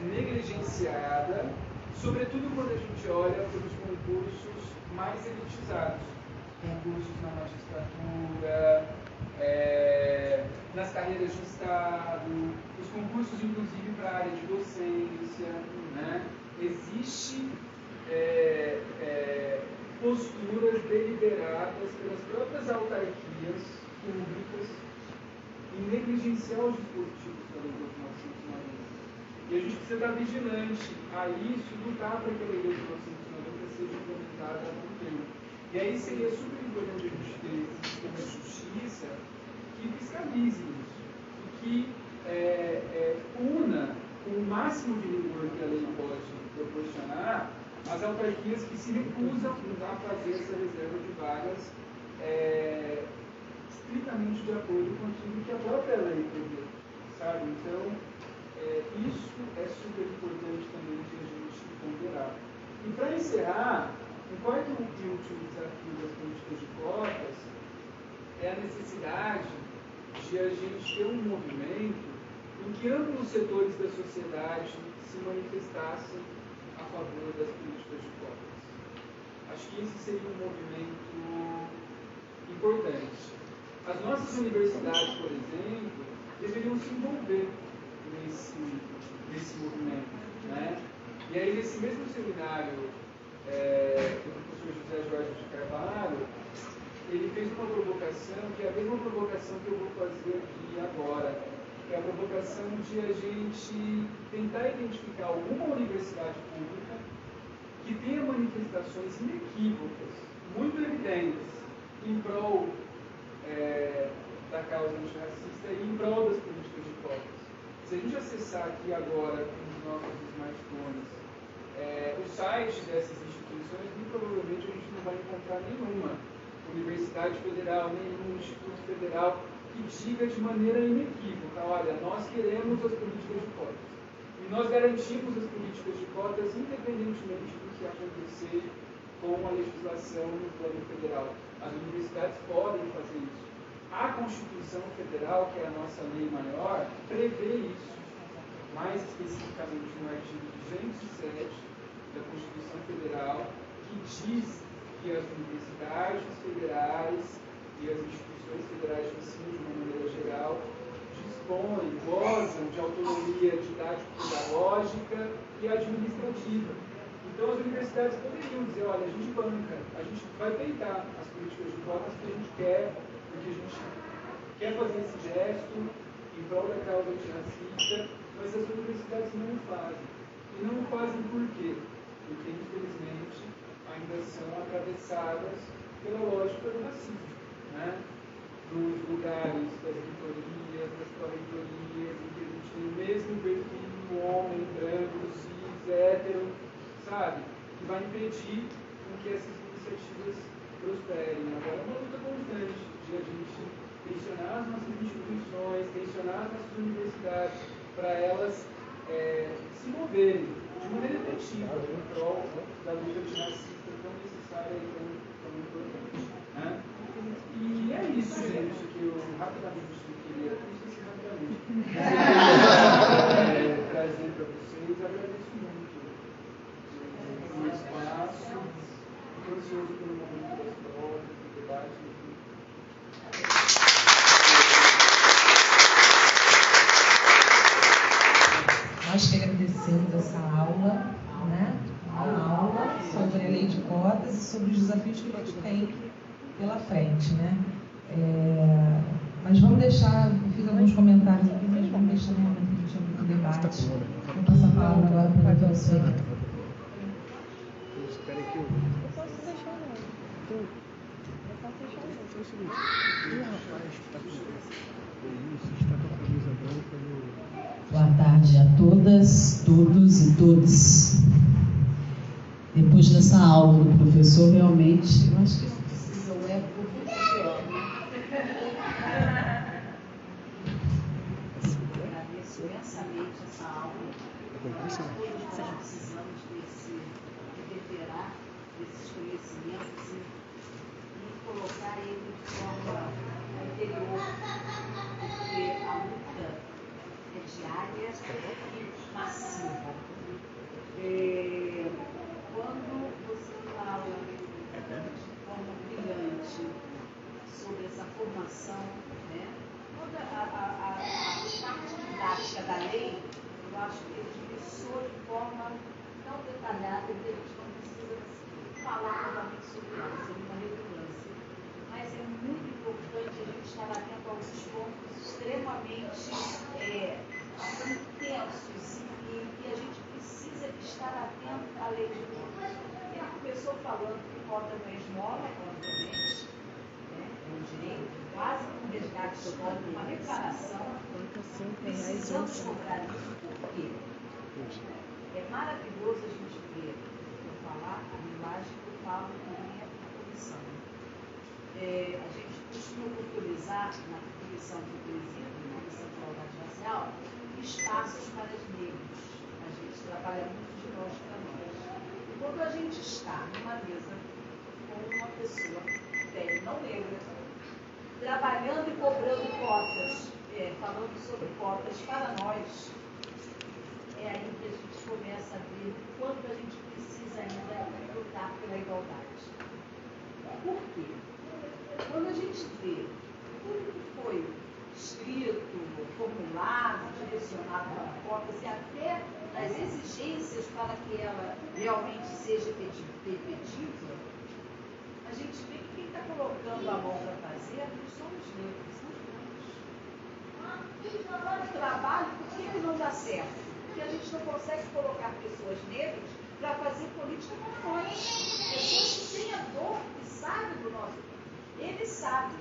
negligenciada, sobretudo quando a gente olha para os concursos mais elitizados, concursos na magistratura, nas carreiras de Estado, os concursos inclusive para a área de docência. Né? Existem posturas deliberadas pelas próprias autarquias públicas em negligenciar os dispositivos da Lei 12.990. E a gente precisa estar vigilante a isso e lutar para que a Lei 12.990 seja implementada há muito tempo. E aí seria super importante a gente ter um sistema de justiça que fiscalize isso e que una com o máximo de rigor que a lei pode proporcionar as autarquias que se recusam a fazer essa reserva de vagas estritamente de acordo com aquilo que a própria lei prevê, sabe? Então, isso é super importante também de a gente ponderar. E para encerrar, o quarto e último desafio das políticas de cotas é a necessidade de a gente ter um movimento em que amplos setores da sociedade se manifestassem a favor das políticas de cotas. Acho que esse seria um movimento importante. As nossas universidades, por exemplo, deveriam se envolver nesse movimento. Né? E aí, nesse mesmo seminário do professor José Jorge de Carvalho, ele fez uma provocação, que é a mesma provocação que eu vou fazer aqui agora, que é a provocação de a gente tentar identificar alguma universidade pública que tenha manifestações inequívocas, muito evidentes, em prol da causa antirracista e em prol das políticas de cotas. Se a gente acessar aqui agora com os nossos smartphones o site dessas instituições, muito provavelmente a gente não vai encontrar nenhuma universidade federal, nenhum instituto federal que diga de maneira inequívoca: olha, nós queremos as políticas de cotas. E nós garantimos as políticas de cotas independentemente do que acontecer com a legislação no plano federal. As universidades podem fazer isso. A Constituição Federal, que é a nossa lei maior, prevê isso. Mais especificamente no artigo 207 da Constituição Federal, que diz que as universidades federais e as instituições federais de ensino, de uma maneira geral, dispõem, gozam de autonomia didático-pedagógica e administrativa. Então, as universidades poderiam dizer: olha, a gente banca, a gente vai peitar as políticas de cotas que a gente quer, porque a gente quer fazer esse gesto em prol da causa antirracista, mas as universidades não o fazem. E não o fazem por quê? Porque, infelizmente, ainda são atravessadas pela lógica do racismo. Né? Nos lugares das reitorias, das pró-reitorias, em que a gente tem o mesmo perfil, um homem branco, cis, hétero, sabe? Que vai impedir com que essas iniciativas prosperem. Agora é uma luta constante de a gente tensionar as nossas instituições, tensionar as nossas universidades, para elas se moverem de maneira efetiva em prol da luta antirracista tão necessária e tão importante. Né? E é isso, gente, que eu rapidamente queria, não sei se rapidamente, trazer para vocês. Agradeço muito. Nós que agradecemos essa aula, né? Uma aula sobre a lei de cotas e sobre os desafios que a gente tem pela frente, né? Mas vamos deixar, eu fiz alguns comentários aqui, mas vamos deixar no momento que a gente abre o debate. Vou passar a palavra agora para o doutor Sueli. Espera que eu posso fechar não. Eu posso fechar não. Foi o seguinte, o rapaz que está com isso, está com a camisa branca no... Boa tarde a todas, todos e todos. Depois dessa aula do professor, realmente... Eu acho que não precisa, o eco Agradeço imensamente essa aula. Todos nós precisamos recuperar desses conhecimentos e colocar ele de forma interior, porque a luta é diária e massiva. Quando você fala de forma brilhante sobre essa formação, né, toda a parte didática da lei, eu acho que ele expressou de forma tão detalhada que a gente não precisa falar novamente sobre ela, seria uma redundância. Mas é muito importante a gente estar atento a alguns pontos extremamente intensos e a gente precisa estar atento à lei de cotas. Ele começou falando que cota não é esmola, obviamente, né? É um direito, quase um resgate histórico, uma reparação. Precisamos cobrar isso porque é maravilhoso a gente ver, eu falar a linguagem que eu falo também é a comissão. A gente costuma culturizar na comissão que eu presido, na Comissão de Igualdade Racial, espaços para os negros. A gente trabalha muito de nós para nós. E quando a gente está numa mesa com uma pessoa velha, não negra, trabalhando e cobrando cotas, falando sobre cotas para nós, é aí que a gente começa a ver o quanto a gente precisa ainda lutar pela igualdade. Por quê? Quando a gente vê tudo que foi escrito, formulado, direcionado para cotas e até as exigências para que ela realmente seja efetiva, a gente vê que quem está colocando a mão para fazer não somos negros, são brancos. O trabalho, por que ele não dá certo? Porque a gente não consegue colocar pessoas negras para fazer política com nós. Pessoas que têm a dor, que sabem do nosso. Ele sabe,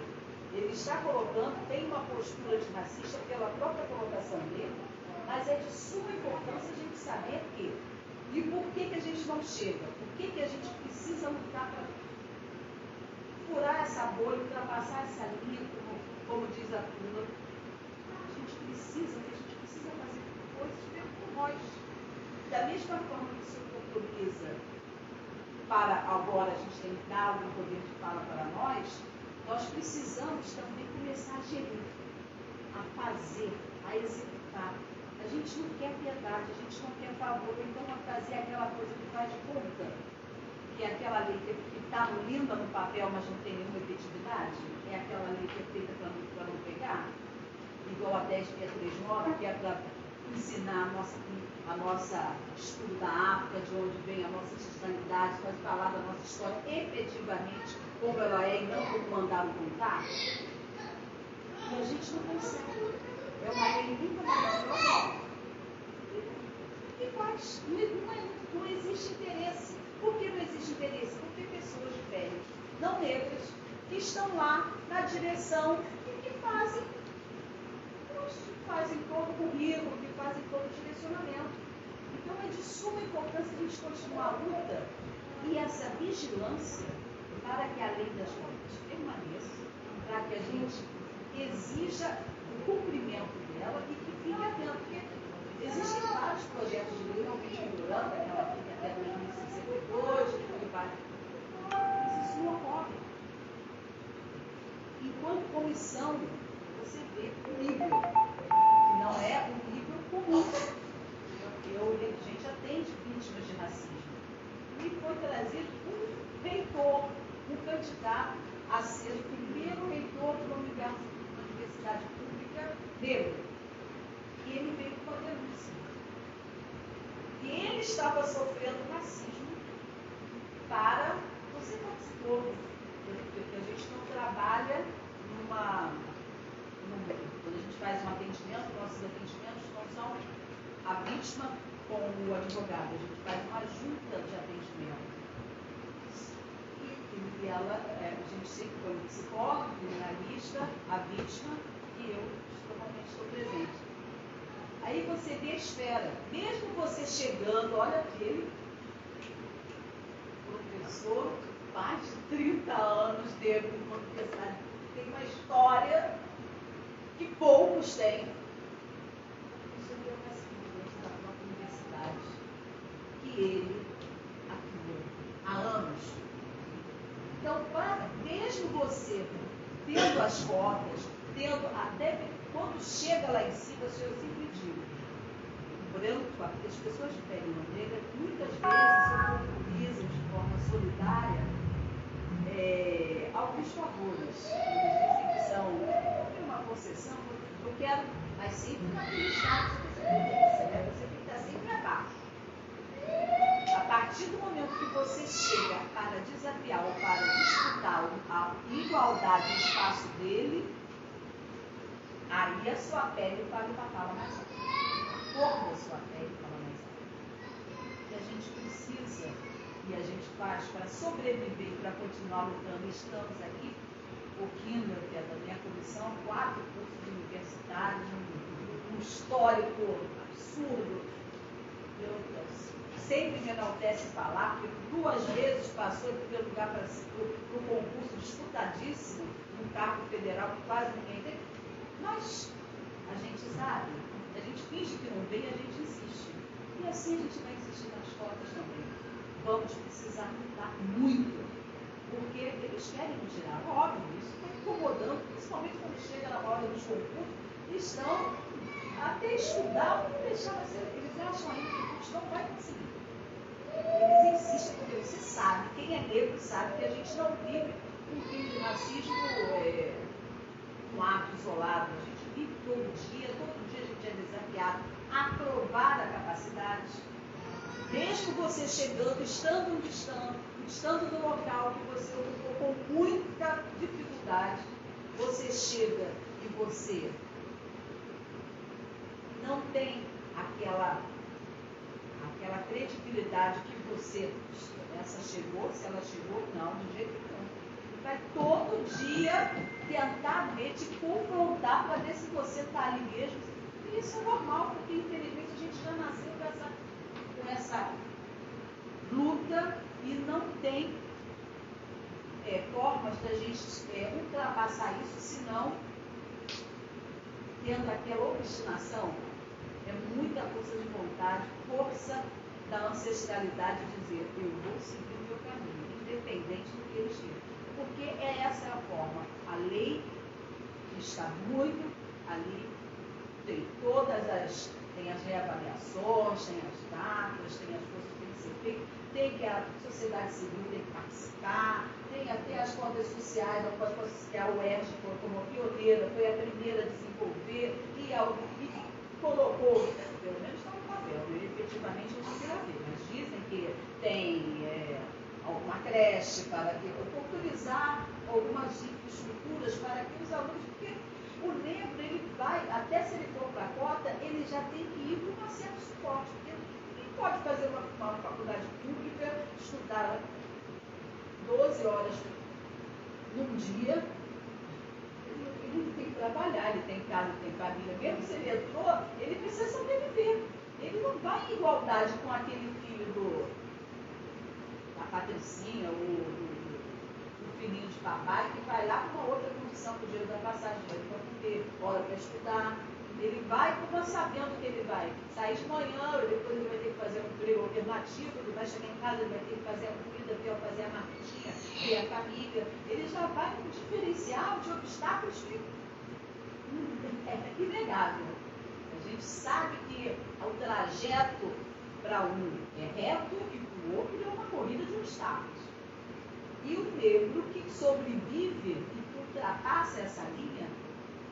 ele está colocando, tem uma postura de racista pela própria colocação dele, mas é de suma importância a gente saber que. E por que a gente não chega? Por que a gente precisa lutar para furar essa bolha, ultrapassar essa linha, como diz a turma? A gente precisa fazer coisas dentro de nós. Da mesma forma que se oportuniza para agora a gente tem que dar algum poder de fala para nós precisamos também começar a gerir, a fazer, a executar. A gente não quer piedade, a gente não quer favor, então a fazer aquela coisa que faz de conta, que é aquela lei que está linda no papel, mas não tem nenhuma efetividade, é aquela lei que é feita para não pegar, igual a 10.3.9, que é para ensinar a nossa estudo da África, de onde vem a nossa ancestralidade, para falar da nossa história efetivamente, como ela é e não como mandaram contar. E a gente não consegue. É uma lei linda, maravilhosa. E faz. Não existe interesse. Por que não existe interesse? Porque pessoas velhas, não negras, que estão lá na direção e que fazem todo o currículo, que fazem todo o direcionamento. Então é de suma importância a gente continuar a luta e essa vigilância para que a lei das cotas permaneça, para que a gente exija o cumprimento dela e que fique atento, porque existem vários projetos de lei realmente melhorando, aquela que até 2062, que vai. Mas isso não ocorre. Enquanto comissão, você vê o nível, que não é um nível comum. A gente atende vítimas de racismo. E foi trazido um reitor, um candidato a ser o primeiro reitor de uma universidade pública negro. E ele veio com a denúncia. ele estava sofrendo racismo para... Você participou, porque a gente não trabalha quando a gente faz um atendimento, nossos atendimentos não são a vítima com o advogado, a gente faz uma junta de atendimento. E a gente sempre foi um psicólogo, criminalista, a vítima, e eu normalmente estou presente. Aí você vê a esfera, mesmo você chegando, olha aquele professor, mais de 30 anos dentro de uma universidade, tem uma história que poucos têm. Isso é uma segurança da própria universidade, que ele atua há anos. Então, mesmo você tendo as cotas, até quando chega lá em cima, eu sempre digo, as pessoas de pele negra muitas vezes oportunizam de forma solidária alguns favores. Eles dizem que são uma concessão, eu quero, mas sempre naquele estado, você tem que estar sempre abaixo. A partir do momento que você chega para desafiar ou para disputar a igualdade no espaço dele, aí a sua pele vai falar mais alto. A cor da sua pele fala mais alto. E a gente precisa, e a gente faz para sobreviver, para continuar lutando. Estamos aqui, o Kinder, que é da minha comissão, 4 cursos universitários, um histórico absurdo. Sempre me enaltece falar, porque 2 vezes passou em primeiro lugar para o concurso disputadíssimo, num cargo federal que quase ninguém tem. Mas a gente sabe, a gente finge que não vem, a gente insiste. E assim a gente vai insistir nas cotas também. Vamos precisar lutar muito, porque eles querem nos tirar. Óbvio, isso está incomodando, principalmente quando chega na hora dos concursos, estão até estudar, não deixar de ser. Eles acham ainda que a gente não vai conseguir. Eles insistem, porque você sabe, quem é negro sabe que a gente não vive um crime de racismo um ato isolado. A gente vive todo dia a gente é desafiado a provar a capacidade. Mesmo você chegando, estando onde estando no local que você ocupou com muita dificuldade, você chega e você não tem aquela credibilidade que você, essa chegou, se ela chegou, não, de jeito nenhum. Vai todo dia tentar ver, te confrontar para ver se você está ali mesmo. E isso é normal, porque infelizmente a gente já nasceu com essa luta e não tem formas da gente ultrapassar isso, senão tendo aquela obstinação. É muita força de vontade, força da ancestralidade de dizer, eu vou seguir o meu caminho, independente do que eles digam. Porque essa é a forma. A lei está muito ali, tem tem as reavaliações, tem as datas, tem as coisas que tem que ser feitas, tem que a sociedade civil tem que participar, tem até as contas sociais, que a UERJ como pioneira, foi a primeira a desenvolver e colocou, pelo menos está no papel, efetivamente eu não sei a ver, mas dizem que tem alguma creche para oportunizar algumas infraestruturas para que os alunos, porque o negro, ele vai, até se ele for para a cota, ele já tem que ir com um certo suporte, porque ninguém pode fazer uma faculdade pública, estudar 12 horas num dia. Ele tem que trabalhar, ele tem casa, ele tem família. Mesmo se ele entrou, ele precisa sobreviver. Ele não vai em igualdade com aquele filho da Patricinha, o filhinho de papai, que vai lá para uma outra condição com o dinheiro da passagem, ele vai ter hora para estudar. Ele vai sabendo que ele vai sair de manhã, depois ele vai ter que fazer um emprego alternativo, ele vai chegar em casa, ele vai ter que fazer a comida, vai fazer a marmitinha, ter a família. Ele já vai com um diferencial de obstáculos que é inegável. A gente sabe que o trajeto para um é reto e para o outro é uma corrida de obstáculos. E o negro que sobrevive e que ultrapassa essa linha,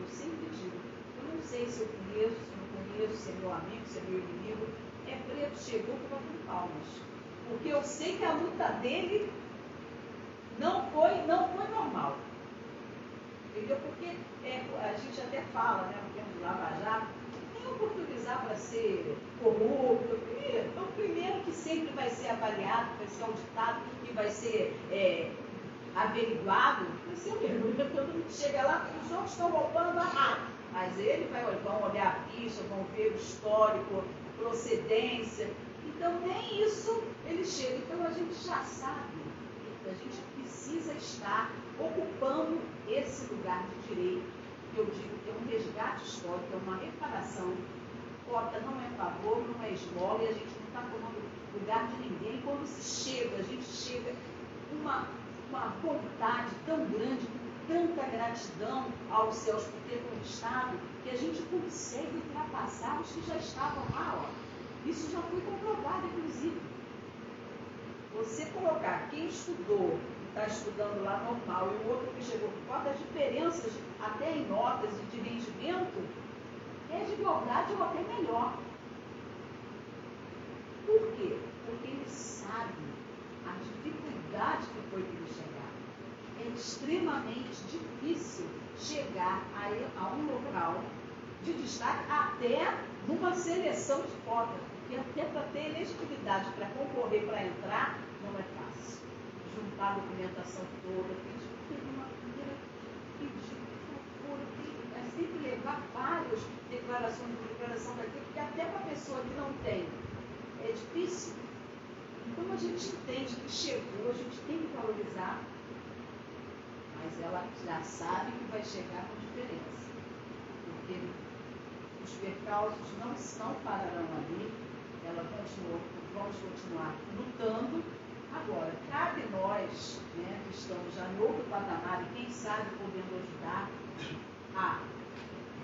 eu sempre digo, eu não sei se eu conheço, se não conheço, se é meu amigo, se é meu inimigo, é preto Negro chegou com batendo palmas. Porque eu sei que a luta dele não foi normal. Entendeu? Porque a gente até fala, né, no termo de Lava Jato, nem oportunizar para ser corrupto. O primeiro que sempre vai ser avaliado, vai ser auditado e vai ser averiguado, vai ser o mesmo. Todo mundo chega lá, os outros estão roubando, mas ele vão olhar a ficha, vão ver o histórico, procedência. Então, nem isso ele chega. Então, a gente já sabe que a gente precisa estar ocupando esse lugar de direito, que eu digo que é um resgate histórico, é uma reparação. Cota não é favor, não é esmola, e a gente não está tomando lugar de ninguém. Quando se chega, a gente chega com uma vontade tão grande, com tanta gratidão aos céus por ter conquistado, que a gente consegue ultrapassar os que já estavam lá. Isso já foi comprovado, inclusive. Você colocar quem estudou, está estudando lá normal, e o outro que chegou com cota, as diferenças até em notas e de rendimento é de igualdade ou até melhor. Por quê? Porque ele sabe a dificuldade que foi para ele chegar. É extremamente difícil chegar a um local de destaque até numa seleção de cotas, porque até para ter legitimidade para concorrer, para entrar, não é fácil. Juntar a documentação toda, pedir uma primeira, pedir por favor, é sempre levar várias declarações de declaração daquilo, porque até para a pessoa que não tem, é difícil. Então a gente entende que chegou, a gente tem que valorizar, mas ela já sabe que vai chegar com diferença. Porque os percalços não pararão ali, vamos continuar lutando. Agora, cabe nós, né, que estamos já em outro patamar e quem sabe podendo ajudar a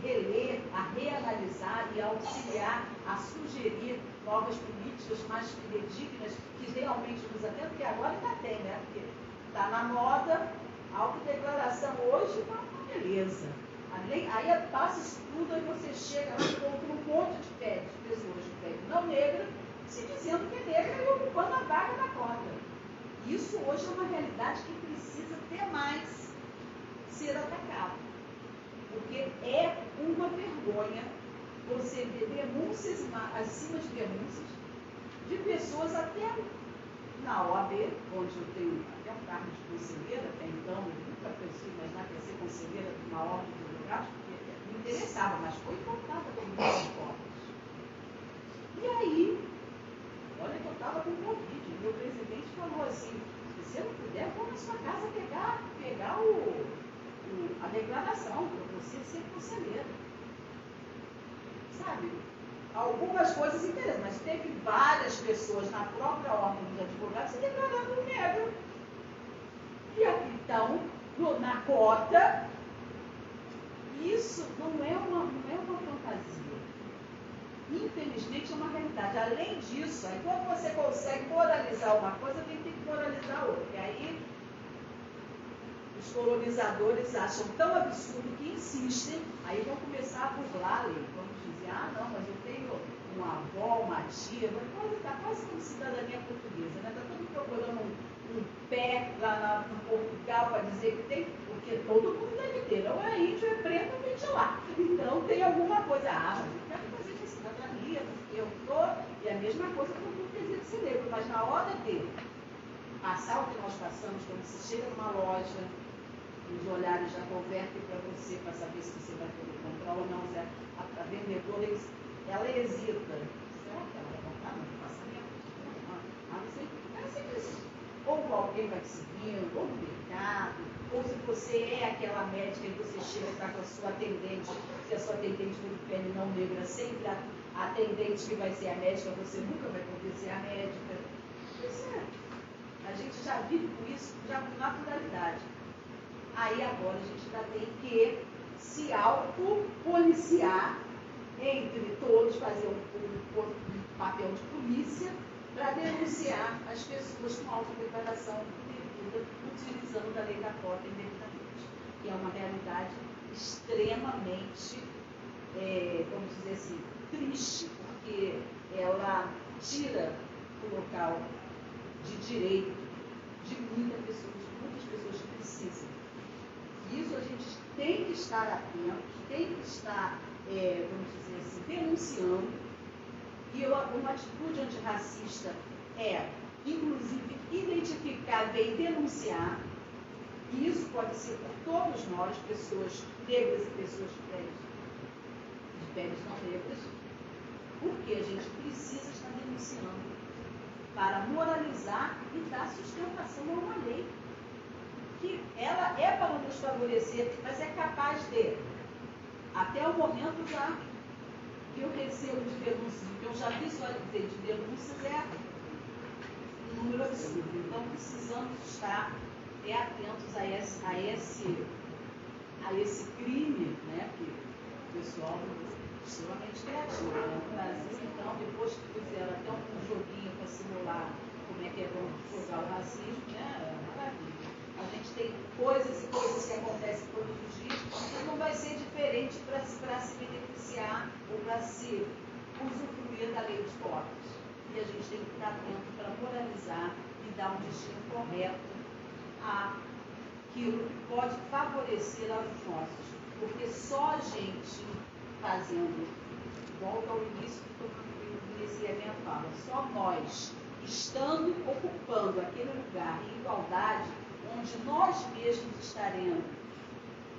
reler, a reanalisar e a auxiliar, a sugerir novas políticas mais fidedignas que realmente nos atendam, porque agora ainda tem, né? Porque está na moda, a autodeclaração hoje está uma beleza. Aí passa isso tudo, aí você chega lá e encontra um monte de pessoas de pele não negra, se dizendo que é negra e ocupando a vaga da cota. Isso hoje é uma realidade que precisa ter mais ser atacado. Porque é uma vergonha você ver denúncias acima de denúncias de pessoas até na OAB, onde eu tenho até um cargo de conselheira, até então eu nunca pensei imaginar que ia ser conselheira de uma ordem de advogados, porque me interessava, mas foi voltada com muitas cotas. E aí, olha que eu estava com Covid, e o presidente falou assim, se você não puder, vou na sua casa pegar a declaração para você ser conselheira. Sabe? Algumas coisas interessantes, mas teve várias pessoas na própria ordem dos advogados se declarando negro. E aqui estão na cota. Isso não é uma fantasia. Infelizmente é uma realidade. Além disso, aí quando você consegue moralizar uma coisa, tem que moralizar outra. E aí os colonizadores acham tão absurdo que insistem, aí vão começar a burlar a lei. Vamos dizer, não, mas eu tenho uma avó, uma tia, mas está quase como cidadania portuguesa, né? Está todo mundo procurando um pé lá no Portugal para dizer que tem, porque todo mundo deve ter, ou é índio, é preto, ou vem de lá. Então tem alguma coisa, mas eu quero fazer com cidadania, porque eu estou, e a mesma coisa com o quesito ser negro, mas na hora de passar o que nós passamos, quando você chega numa loja, os olhares já convertem para você, para saber se você vai poder comprar ou não. A vendedora, ela hesita. Será que ela vai comprar? Não, passa minha não sei. É sempre assim. Ou alguém vai te seguindo, ou no mercado, ou se você é aquela médica e você chega e está com a sua atendente, se a sua atendente for de pele não negra, sempre a atendente que vai ser a médica, você nunca vai poder ser a médica. Isso a gente já vive com isso, já com naturalidade. Aí agora a gente ainda tem que se autopoliciar entre todos, fazer um papel de polícia para denunciar as pessoas com autodeclaração indevida, utilizando a lei da cota indevidamente. Que é uma realidade extremamente, vamos dizer assim, triste, porque ela tira o local de direito de muitas pessoas que precisam. Isso a gente tem que estar atento, tem que estar, vamos dizer assim, denunciando. E uma atitude antirracista é, inclusive, identificar bem e denunciar. E isso pode ser por todos nós, pessoas negras e pessoas de peles não negras, porque a gente precisa estar denunciando para moralizar e dar sustentação a uma lei que ela é para nos favorecer, mas é capaz de, até o momento já que eu recebo de denúncias, que eu já visualizei de denúncias, é um número absurdo. Então, precisamos estar atentos a esse crime, né, que o pessoal é extremamente criativo. Né? No Brasil, então, depois que fizeram até um joguinho para simular como é que é bom jogar o racismo, né, maravilha. A gente tem coisas e coisas que acontecem todos os dias, e não vai ser diferente para se beneficiar ou para se usufruir da lei de cotas. E a gente tem que ficar atento para moralizar e dar um destino correto àquilo que pode favorecer aos nossos. Porque só a gente fazendo, volta ao início que nesse minha fala, só nós, estando ocupando aquele lugar em igualdade, onde nós mesmos estaremos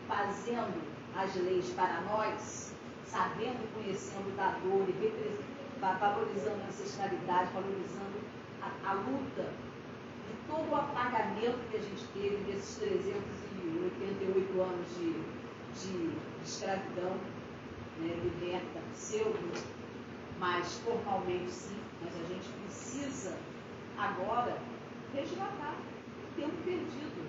fazendo as leis para nós, sabendo, conhecendo da dor e valorizando a ancestralidade, valorizando a luta e todo o apagamento que a gente teve nesses 388 anos de escravidão, né, liberta, pseudo, mas formalmente sim, mas a gente precisa agora resgatar o tempo perdido.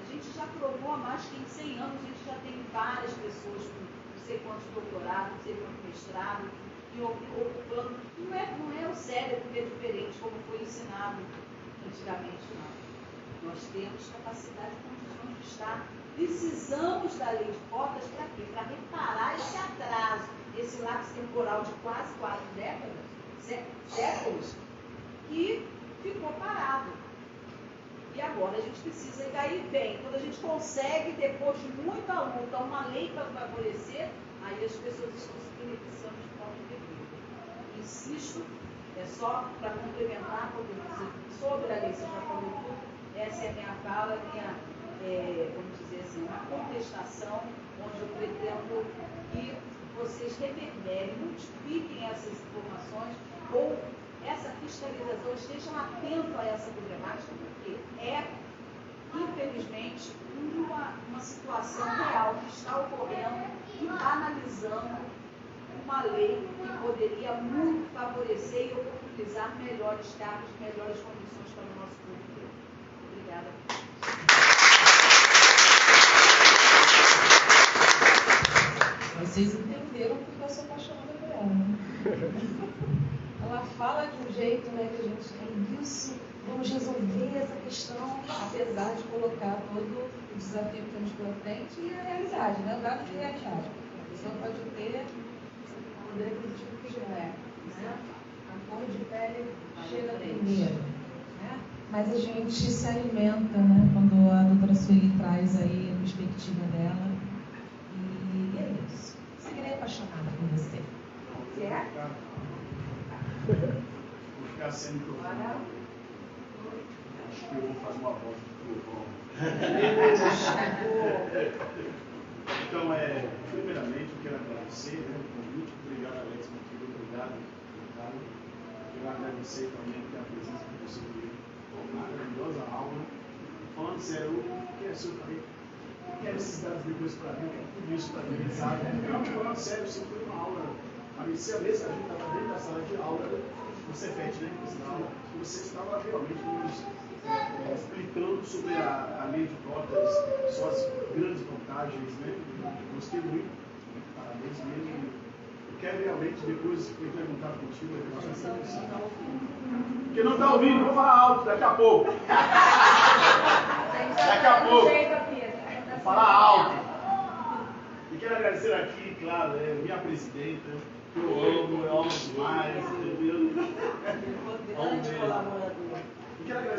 A gente já provou há mais que em 100 anos, a gente já tem várias pessoas com não sei quantos doutorados, não sei quantos mestrados, e ocupando. Não é o cérebro que é diferente, como foi ensinado antigamente, não. Nós temos capacidade e condições de estar. Precisamos da lei de cotas para quê? Para reparar esse atraso, esse lapso temporal de quase 4 décadas, séculos, que ficou parado. E agora a gente precisa, e daí vem, quando a gente consegue, depois de muita luta, uma lei para favorecer, aí as pessoas estão se beneficiando de forma indevida. Insisto, é só para complementar, sobre a lei, você já falou tudo, essa é a minha fala, vamos dizer assim, uma contestação, onde eu pretendo que vocês reverberem, multipliquem essas informações, ou essa fiscalização, estejam atentos a essa problemática, porque é, infelizmente, uma situação real que está ocorrendo e analisando uma lei que poderia muito favorecer e oportunizar melhores cargos, melhores condições para o nosso povo. Obrigada. Vocês entenderam porque eu sou apaixonada por ela, né? Ela fala de um jeito, né, que a gente tem isso, vamos resolver essa questão, apesar de colocar todo o desafio que temos pela frente e a realidade, né? O dado de realidade. A pessoa pode ter o poder aquisitivo que já é, né? A cor de pele chega primeiro, né? Mas a gente se alimenta, né? Quando a doutora Sueli traz aí a perspectiva dela. E é isso. Seguirei apaixonada por você. Certo? Vou ficar sem microfone. Acho que eu vou fazer uma voz de trovão. Então, primeiramente, eu quero agradecer, né, o convite. Obrigado, Alex, meu filho. Obrigado, Ricardo. Quero agradecer também a presença de você aqui. Uma maravilhosa aula. Falando sério, o que é seu também? O que é esses dados depois para mim? O que é tudo isso para mim, sabe? Não, falando sério, isso foi uma aula. A gente estava dentro da sala de aula do Cefet, né? Você estava realmente nos explicando sobre a lei de cotas, suas grandes vantagens, né? Gostei muito, parabéns mesmo. Eu quero realmente depois perguntar contigo em relação a essa questão. Porque não está ouvindo, vou falar alto daqui a pouco. Daqui a pouco. Vou falar alto. E quero agradecer aqui, claro, minha presidenta. Eu amo demais, entendeu?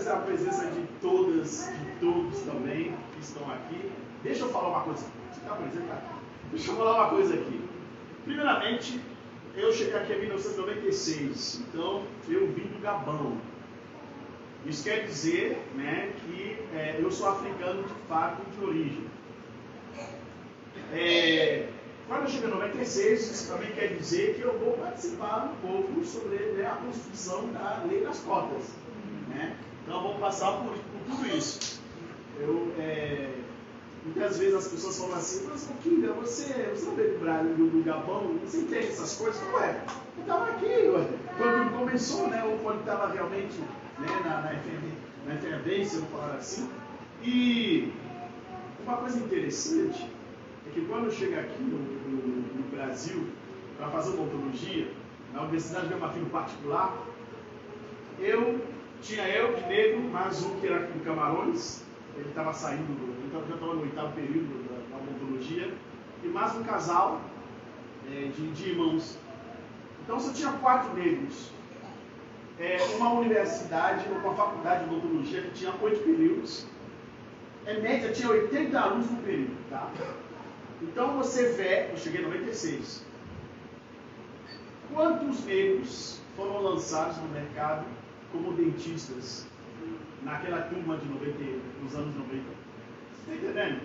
agradecer a presença de todas, de todos também que estão aqui. Deixa eu falar uma coisa. Você está presente aqui? Deixa eu falar uma coisa aqui. Primeiramente, eu cheguei aqui em 1996, então eu vim do Gabão. Isso quer dizer, né, que eu sou africano de fato, de origem. Quando eu cheguei em 96, isso também quer dizer que eu vou participar um pouco sobre, né, a construção da lei das cotas. Né? Então, vamos passar por tudo isso. Muitas vezes as pessoas falam assim, mas Kinga, você não veio do Gabão, você entende essas coisas? Não é? Eu estava aqui, quando começou, né, ou quando estava realmente, né, na efervescência, vamos falar assim. E uma coisa interessante é que quando chega aqui no Brasil para fazer odontologia, na Universidade de Gama Filho particular, tinha eu de negro, mais um que era aqui do Camarões, ele estava saindo, já estava no 8º período da odontologia, e mais um casal de irmãos. Então só tinha 4 negros. Uma universidade, uma faculdade de odontologia que tinha 8 períodos, em média tinha 80 alunos no período, tá? Então você vê, eu cheguei em 96, quantos negros foram lançados no mercado como dentistas naquela turma dos anos 90. Você está entendendo?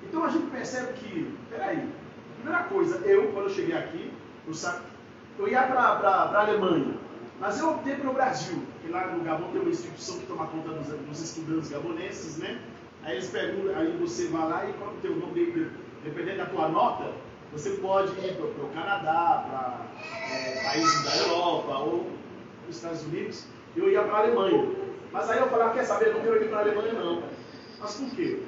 Então a gente percebe que, peraí, primeira coisa, quando eu cheguei aqui, eu ia para a Alemanha, mas eu optei para o Brasil, porque lá no Gabão tem uma instituição que toma conta dos estudantes gaboneses, né? Aí eles perguntam, aí você vai lá e qual é o teu nome, dependendo da tua nota, você pode ir para o Canadá, para países da Europa ou os Estados Unidos. Eu ia para a Alemanha. Mas aí eu falava, quer saber, eu não quero ir para a Alemanha não. Mas por quê?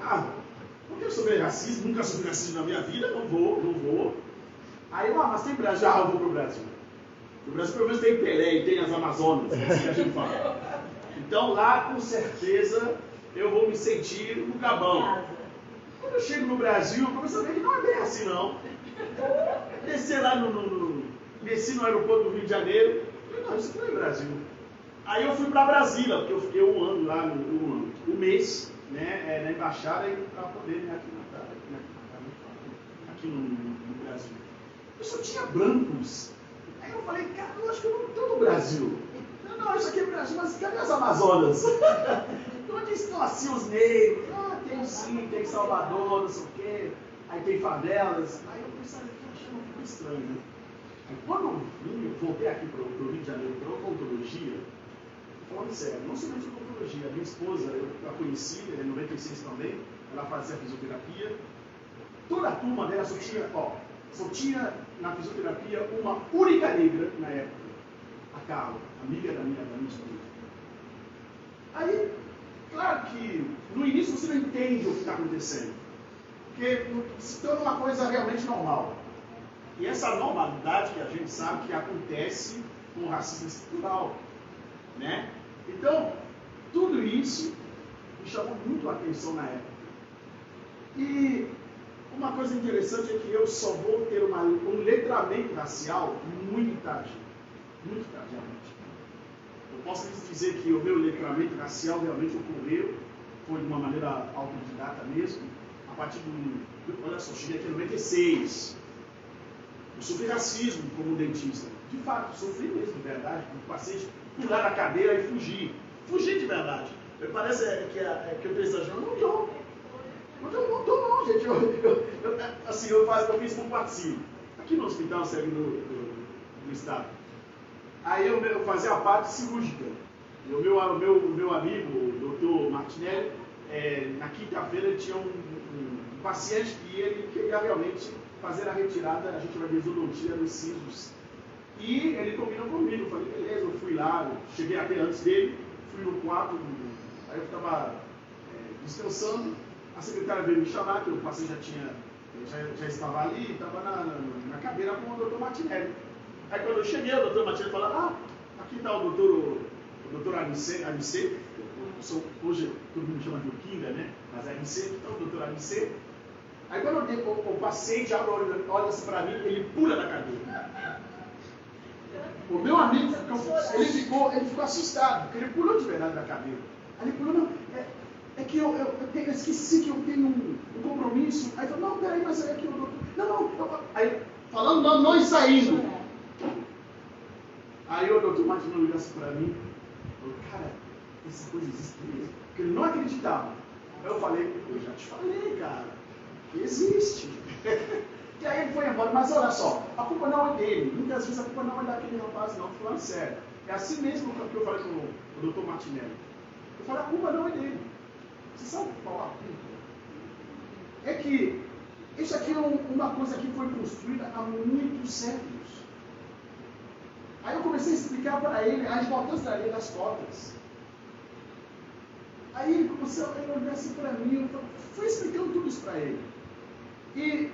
Porque eu sofri racismo, nunca sofri racismo na minha vida, não vou. Aí mas tem Brasil, eu vou para o Brasil. No Brasil pelo menos tem Pelé e tem as Amazonas, é assim que a gente fala. Então lá com certeza eu vou me sentir no Gabão. Quando eu chego no Brasil, eu começo a ver que não é bem assim não. Desci no aeroporto do Rio de Janeiro, falei, não, isso aqui não é Brasil. Aí eu fui para Brasília, porque eu fiquei um ano lá, um mês, né, na embaixada, para poder aqui no Brasil. Eu só tinha brancos. Aí eu falei, cara, eu acho que eu não estou no Brasil. Não, isso aqui é Brasil, mas cadê as Amazonas? Onde estão assim os negros? Tem sim, tem Salvador, não sei o quê. Aí tem favelas. Aí eu pensei, achando um pouco estranho, né? Aí quando eu voltei aqui para o Rio de Janeiro para odontologia, falando sério, não somente odontologia, a minha esposa, eu a conheci, em 96 também, ela fazia fisioterapia. Toda a turma dela só tinha na fisioterapia uma única negra na época, a Carla, amiga da minha esposa. Aí, claro que no início você não entende o que está acontecendo, porque se torna uma coisa realmente normal. E essa normalidade que a gente sabe que acontece com o racismo estrutural, né? Então, tudo isso me chamou muito a atenção na época. E uma coisa interessante é que eu só vou ter um letramento racial muito tarde realmente. Eu posso lhes dizer que o meu letramento racial realmente ocorreu, foi de uma maneira autodidata mesmo, a partir olha só, cheguei aqui em 96. Eu sofri racismo como dentista. De fato, sofri mesmo, de verdade. O paciente pular na cadeira e fugir. Fugir de verdade. Parece que eu estou exagerando. Não estou. Não, gente. Eu fiz por participo. Aqui no hospital do estado. Aí eu fazia a parte cirúrgica. E o meu amigo, o doutor Martinelli, na quinta-feira ele tinha um paciente que ele queria realmente fazer a retirada, a gente vai dizer, odontia dos sisos. E ele combinou comigo, eu falei, beleza, eu fui lá, cheguei até antes dele, fui no quarto, aí eu estava descansando, a secretária veio me chamar, que o paciente já estava ali, estava na cadeira com o doutor Martinelli. Aí quando eu cheguei, o doutor Martinelli falou, aqui está o doutor Anicê, hoje todo mundo chama de Kinga, né? Mas é Anicê, então o doutor Anicê. Aí quando o paciente abre, olha assim para mim, ele pula da cadeira. O meu amigo, ele ficou assustado, porque ele pulou de verdade da cadeira. Aí ele pulou, não, é que eu esqueci que eu tenho um compromisso. Aí ele falou, não, peraí, mas é que eu não. Aí, falando não e saindo. Aí o doutor Martins olhou assim para mim, falou, cara, essa coisa existe mesmo. Porque ele não acreditava. Aí eu falei, eu já te falei, cara, que existe. E aí ele foi embora, mas olha só, a culpa não é dele. Muitas vezes a culpa não é daquele rapaz, não, estou falando sério. É assim mesmo que eu falei com o doutor Martinelli. Eu falei, a culpa não é dele. Você sabe qual a culpa? É que isso aqui é uma coisa que foi construída há muitos séculos. Aí eu comecei a explicar para ele a importância da lei das cotas. Aí ele começou a olhar assim para mim, eu fui explicando tudo isso para ele. E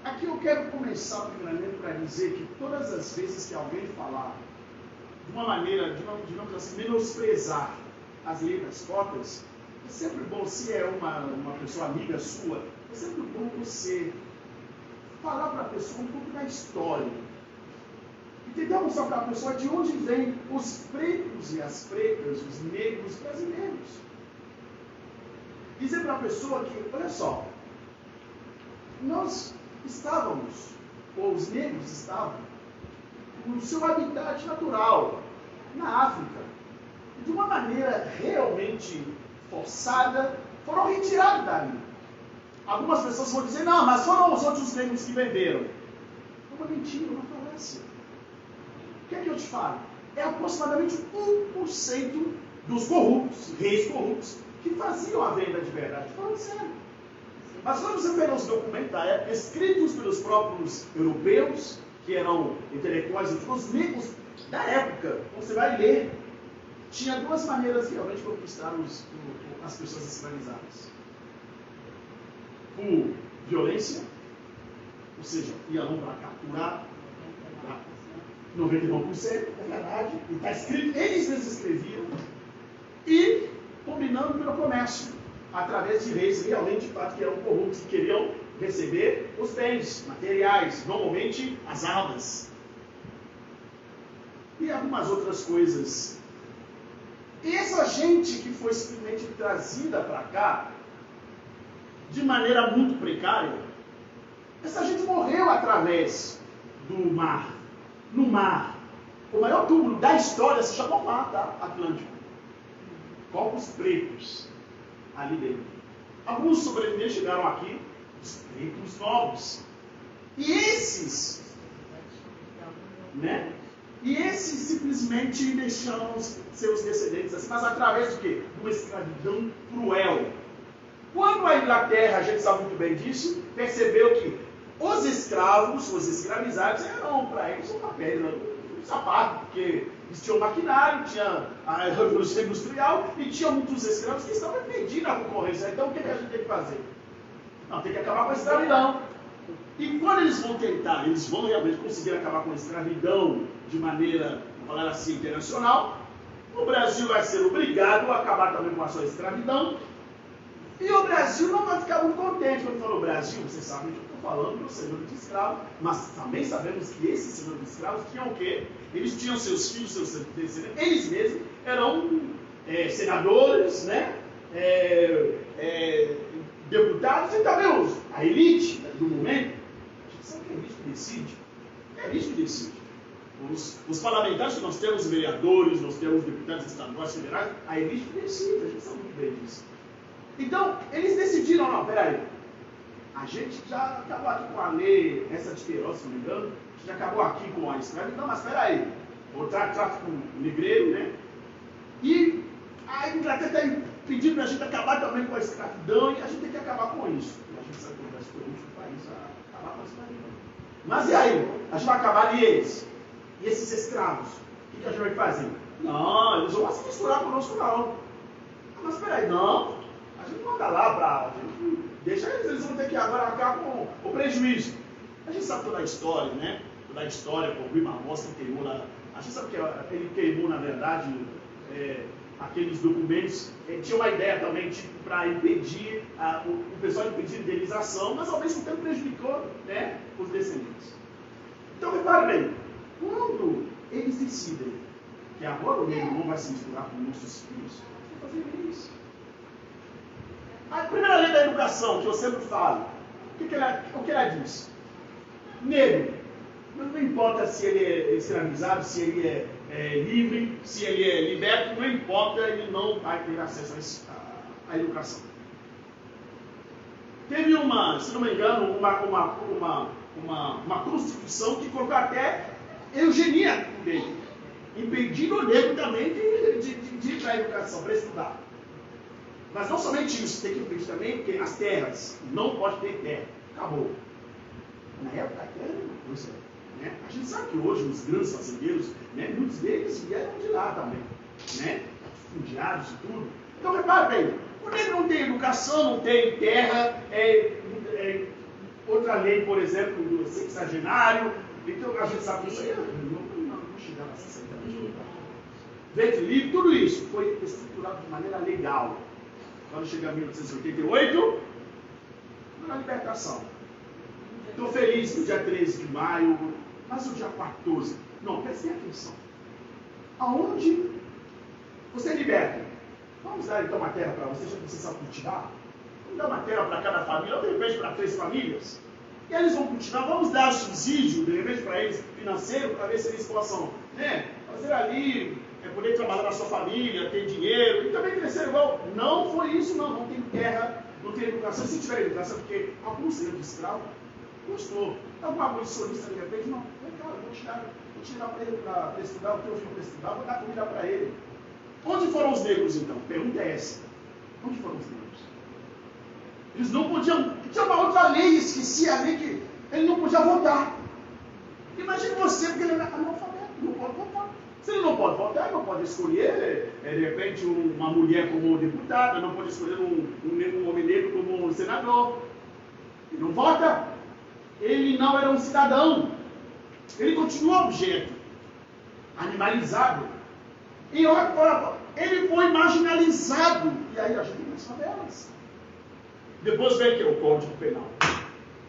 aqui eu quero começar primeiramente para dizer que todas as vezes que alguém falar de uma maneira, digamos assim, menosprezar as leis das cotas, é sempre bom, se é uma pessoa amiga sua, é sempre bom você falar para a pessoa um pouco da história. E tentar mostrar para a pessoa de onde vêm os pretos e as pretas, os negros brasileiros. Dizer para a pessoa que, olha só, nós estávamos, ou os negros estavam, no seu habitat natural, na África. E de uma maneira realmente forçada, foram retirados dali. Algumas pessoas vão dizer, não, mas foram os outros negros que venderam. É uma mentira, uma falácia. O que é que eu te falo? É aproximadamente 1% dos corruptos, reis corruptos, que faziam a venda de verdade. Falando sério. Mas quando você pega os documentos da época, escritos pelos próprios europeus, que eram intelectuais, os negros da época, você vai ler, tinha duas maneiras realmente de conquistar as pessoas escravizadas. Por violência, ou seja, ia lá para capturar 99%, é verdade, e está escrito, eles mesmos escreviam, e combinando pelo comércio, através de reis realmente, de fato, que eram corruptos, que queriam receber os bens materiais, normalmente as armas. E algumas outras coisas. E essa gente que foi simplesmente trazida para cá, de maneira muito precária, essa gente morreu através do mar. No mar. O maior túmulo da história se chama Mar, tá? Atlântico. Corpos pretos ali dentro. Alguns sobreviventes chegaram aqui, os pretos novos. E esses, né? E esses simplesmente deixaram seus descendentes assim, mas através do quê? De uma escravidão cruel. Quando a Inglaterra, a gente sabe muito bem disso, percebeu que os escravos, os escravizados, eram para eles uma pedra no sapato, porque eles tinham maquinário, tinha a revolução industrial e tinha muitos escravos que estavam pedindo a concorrência. Então o que a gente tem que fazer? Não, tem que acabar com a escravidão. E quando eles vão tentar, eles vão realmente conseguir acabar com a escravidão de maneira, vamos falar assim, internacional, o Brasil vai ser obrigado a acabar também com a sua escravidão. E o Brasil não vai ficar muito contente quando fala o Brasil. Vocês sabem que eu estou falando do senhor de escravos, mas também sabemos que esses senhores de escravos tinham o quê? Eles tinham seus filhos, seus descendentes, eles mesmos eram senadores, né? Deputados e também a elite do momento. A gente sabe que é a elite que decide. É a elite que decide. Os parlamentares que nós temos, vereadores, nós temos deputados estaduais, federais, a elite que decide, a gente sabe muito bem disso. Então, eles decidiram, não, peraí, a gente já acabou aqui com a lei, essa de Queiroz, se não me engano, a gente já acabou aqui com a escravidão, mas peraí, o tráfico negreiro, né? E a Inglaterra está pedindo para a gente acabar também com a escravidão e a gente tem que acabar com isso. E a gente sabe que o Brasil foi o último país a acabar com a escravidão. Mas e aí? A gente vai acabar e eles? E esses escravos? O que a gente vai fazer? Não, eles vão se misturar conosco não. Mas peraí, não. A gente manda lá para. Deixa eles vão ter que agora arcar com o prejuízo. A gente sabe toda a história, né? Toda a história, com o Rui Barbosa que queimou lá. A gente sabe que ele queimou, na verdade, aqueles documentos. Tinha uma ideia também, tipo, para impedir, o pessoal impedir indenização, mas ao mesmo tempo prejudicou, né, os descendentes. Então, repare bem, quando eles decidem que agora o negro não vai se misturar com nossos filhos, vão fazer isso. A primeira lei da educação, que eu sempre falo, o que ela diz? Negro, não importa se ele é escravizado, se ele é livre, se ele é liberto, não importa, ele não vai ter acesso à educação. Teve se não me engano, uma constituição que colocou até eugenia dele, impedindo o negro também de ir para a educação, para estudar. Mas não somente isso, tem que impedir também que as terras, não pode ter terra, acabou. Na época, a terra era uma coisa, né? A gente sabe que hoje os grandes fazendeiros, né, muitos deles vieram de lá também, né? Fundiários e tudo. Então, repare bem, o negro não tem educação, não tem terra, outra lei, por exemplo, do sexagenário, então a gente sabe que isso aí não chegava a 60 anos. Ventre livre, tudo isso foi estruturado de maneira legal. Quando chega em 1988, na libertação. Estou feliz no dia 13 de maio, mas o dia 14. Não, prestem atenção. Aonde você liberta? Vamos dar então uma terra para você, já que você sabe cultivar? Vamos dar uma terra para cada família, ou de repente para 3 famílias. E eles vão cultivar, vamos dar subsídio, de repente para eles, financeiro, para ver se eles possam, né, fazer ali, poder trabalhar na sua família, ter dinheiro, e também crescer igual. Não foi isso, não tem terra, não tem educação. Se tiver educação, porque alguns senhor de escravo gostou. Algum abolicionista, de repente, não, cara, vou tirar para ele para estudar, o teu filho para estudar, vou dar comida para ele. Onde foram os negros, então? Pergunta é essa. Onde foram os negros? Eles não podiam... Tinha uma outra lei, esqueci a lei que ele não podia votar. Imagine você, porque ele era analfabeto, não pode votar. Se ele não pode votar, ele não pode escolher, de repente, uma mulher como deputada, não pode escolher um homem negro como senador. Ele não vota. Ele não era um cidadão. Ele continua objeto, animalizado. E olha, ele foi marginalizado. E aí a gente tem as favelas. Depois vem aqui o Código Penal.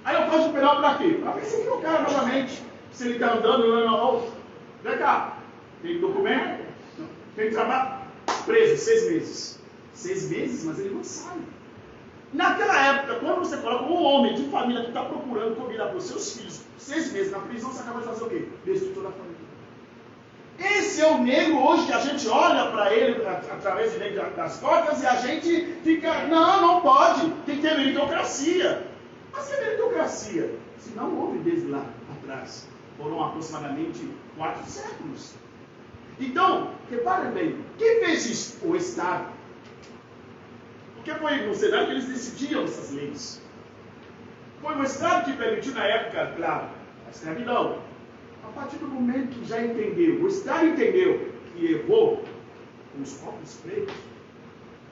Aí o Código Penal para quê? Para perseguir o cara novamente. Se ele está andando, vem cá. Tem documento? Tem trabalho? Preso 6 meses. 6 meses, mas ele não sai. Naquela época, quando você coloca um homem de família que está procurando comida para os seus filhos, 6 meses na prisão, você acaba de fazer o quê? Destruir toda a família. Esse é o negro hoje que a gente olha para ele através das cotas e a gente fica, não pode, tem que ter meritocracia. Mas que meritocracia? Se não houve desde lá atrás, foram aproximadamente 4 séculos. Então, reparem bem, quem fez isso? O Estado. Porque foi no Senado que eles decidiam essas leis. Foi o Estado que permitiu na época, claro, a escravidão. A partir do momento que já entendeu, o Estado entendeu que errou com os próprios pretos,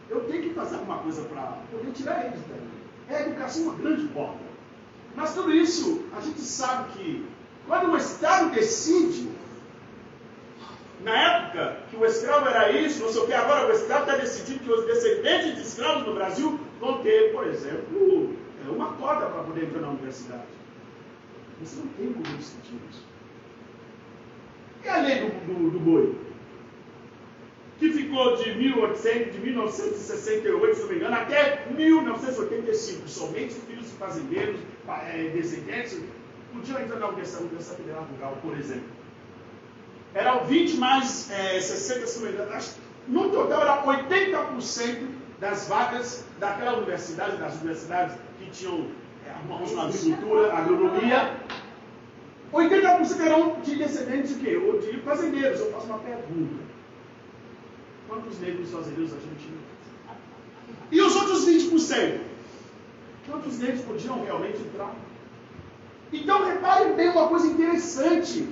eu tenho que fazer alguma coisa para poder tirar eles daí. É a educação uma grande porta. Mas tudo isso, a gente sabe que quando o Estado decide, na época que o escravo era isso, não sei o que, agora o Estado está decidindo que os descendentes de escravos no Brasil vão ter, por exemplo, uma cota para poder entrar na universidade. Você não tem como decidir isso. E a lei do boi? Que ficou de 1968, se não me engano, até 1985. Somente filhos de fazendeiros, descendentes, podiam entrar na Universidade Federal Rural, por exemplo. Eram 20 mais 60, se não me engano. No total, era 80% das vagas daquela universidade, das universidades que tinham uma agricultura, agronomia. 80% eram de descendentes de quê? Ou de fazendeiros. Eu faço uma pergunta. Quantos negros fazendeiros a gente tinha? E os outros 20%? Quantos negros podiam realmente entrar? Então, reparem bem uma coisa interessante.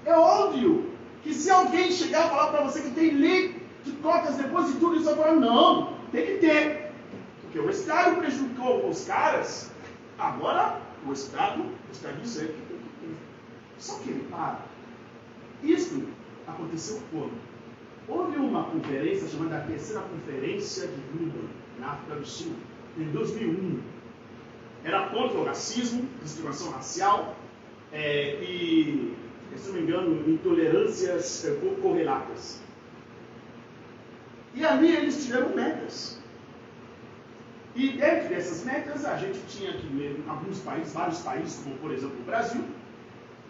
É óbvio que se alguém chegar a falar para você que tem lei de cotas depois de tudo isso, vai falar, não, tem que ter. Porque o Estado prejudicou os caras, agora o Estado está dizendo que tem que ter. Só que repara, isso aconteceu quando? Houve uma conferência chamada Terceira Conferência de Durban, na África do Sul, em 2001. Era contra o racismo, discriminação racial, e se não me engano, intolerâncias correlatas. E ali eles tiveram metas. E dentro dessas metas, a gente tinha que ver alguns países, vários países, como por exemplo o Brasil,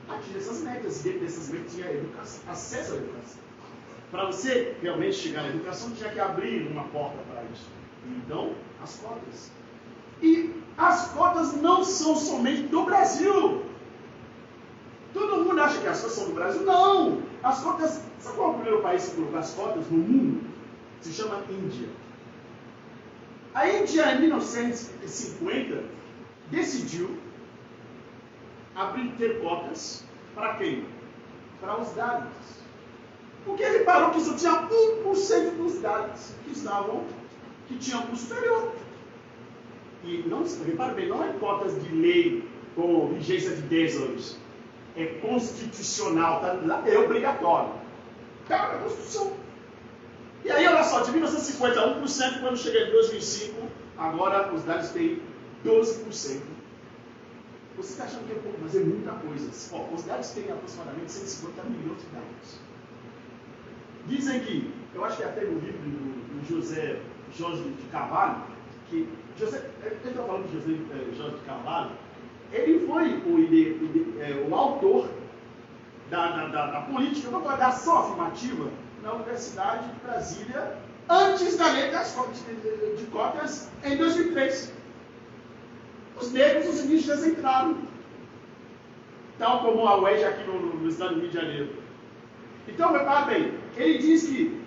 atingir essas metas. E dentro dessas metas tinha acesso à educação. Para você realmente chegar na educação, tinha que abrir uma porta para isso. Então, as cotas. E as cotas não são somente do Brasil. Todo mundo acha que as cotas são do Brasil. Não! As cotas... Sabe qual é o primeiro país que colocou as cotas no mundo? Se chama Índia. A Índia, em 1950, decidiu ter cotas para quem? Para os Dalits. Porque reparou que só tinha 1% dos Dalits que tinham curso superior. E não, repare bem, não é cotas de lei com vigência de 10 anos. É constitucional, tá? É obrigatório. Cara, é Constituição. E aí, olha só, de 1950 a 1%, quando chega em 2005, agora os Dalits têm 12%. Você está achando que é pouco, mas é muita coisa. Ó, os Dalits têm aproximadamente 150 milhões de Dalits. Dizem que, eu acho que até no livro do José Jorge de Carvalho, que ele está falando de José Jorge de Carvalho, ele foi o autor da política, da ação afirmativa na Universidade de Brasília, antes da lei de cotas em 2003. Os negros, os indígenas entraram, tal como a UERJ aqui no estado do Rio de Janeiro. Então, repare bem, ele diz que,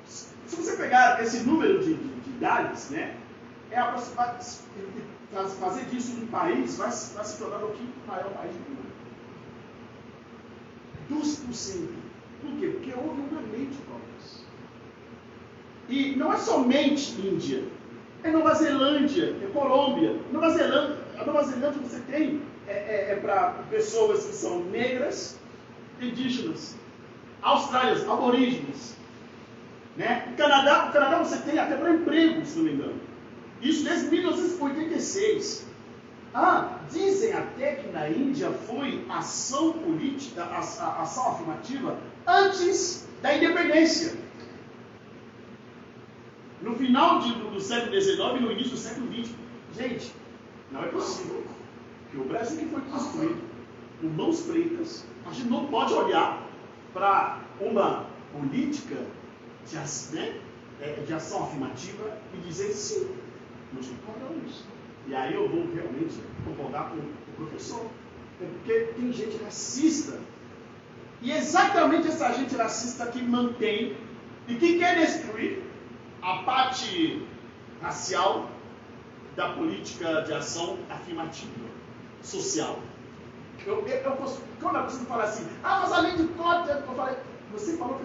se você pegar esse número de Dalits, né, fazer disso um país vai se tornar o quinto maior país do mundo. 12%. Por quê? Porque houve uma lei de cotas. E não é somente Índia, é Nova Zelândia, é Colômbia. A Nova Zelândia você tem para pessoas que são negras, indígenas. Austrália, aborígenes. Né? O Canadá você tem até para emprego, se não me engano. Isso desde 1986. Dizem até que na Índia foi ação política, ação afirmativa, antes da independência. No final do século XIX e no início do século XX. Gente, não é possível que o Brasil que foi construído com mãos pretas, a gente não pode olhar para uma política de ação afirmativa e dizer sim, nós concordamos. E aí eu vou realmente concordar com o professor. É porque tem gente racista. E exatamente essa gente racista que mantém e que quer destruir a parte racial da política de ação afirmativa, social. Quando a pessoa fala assim, mas a lei de cotas, eu falei, você falou que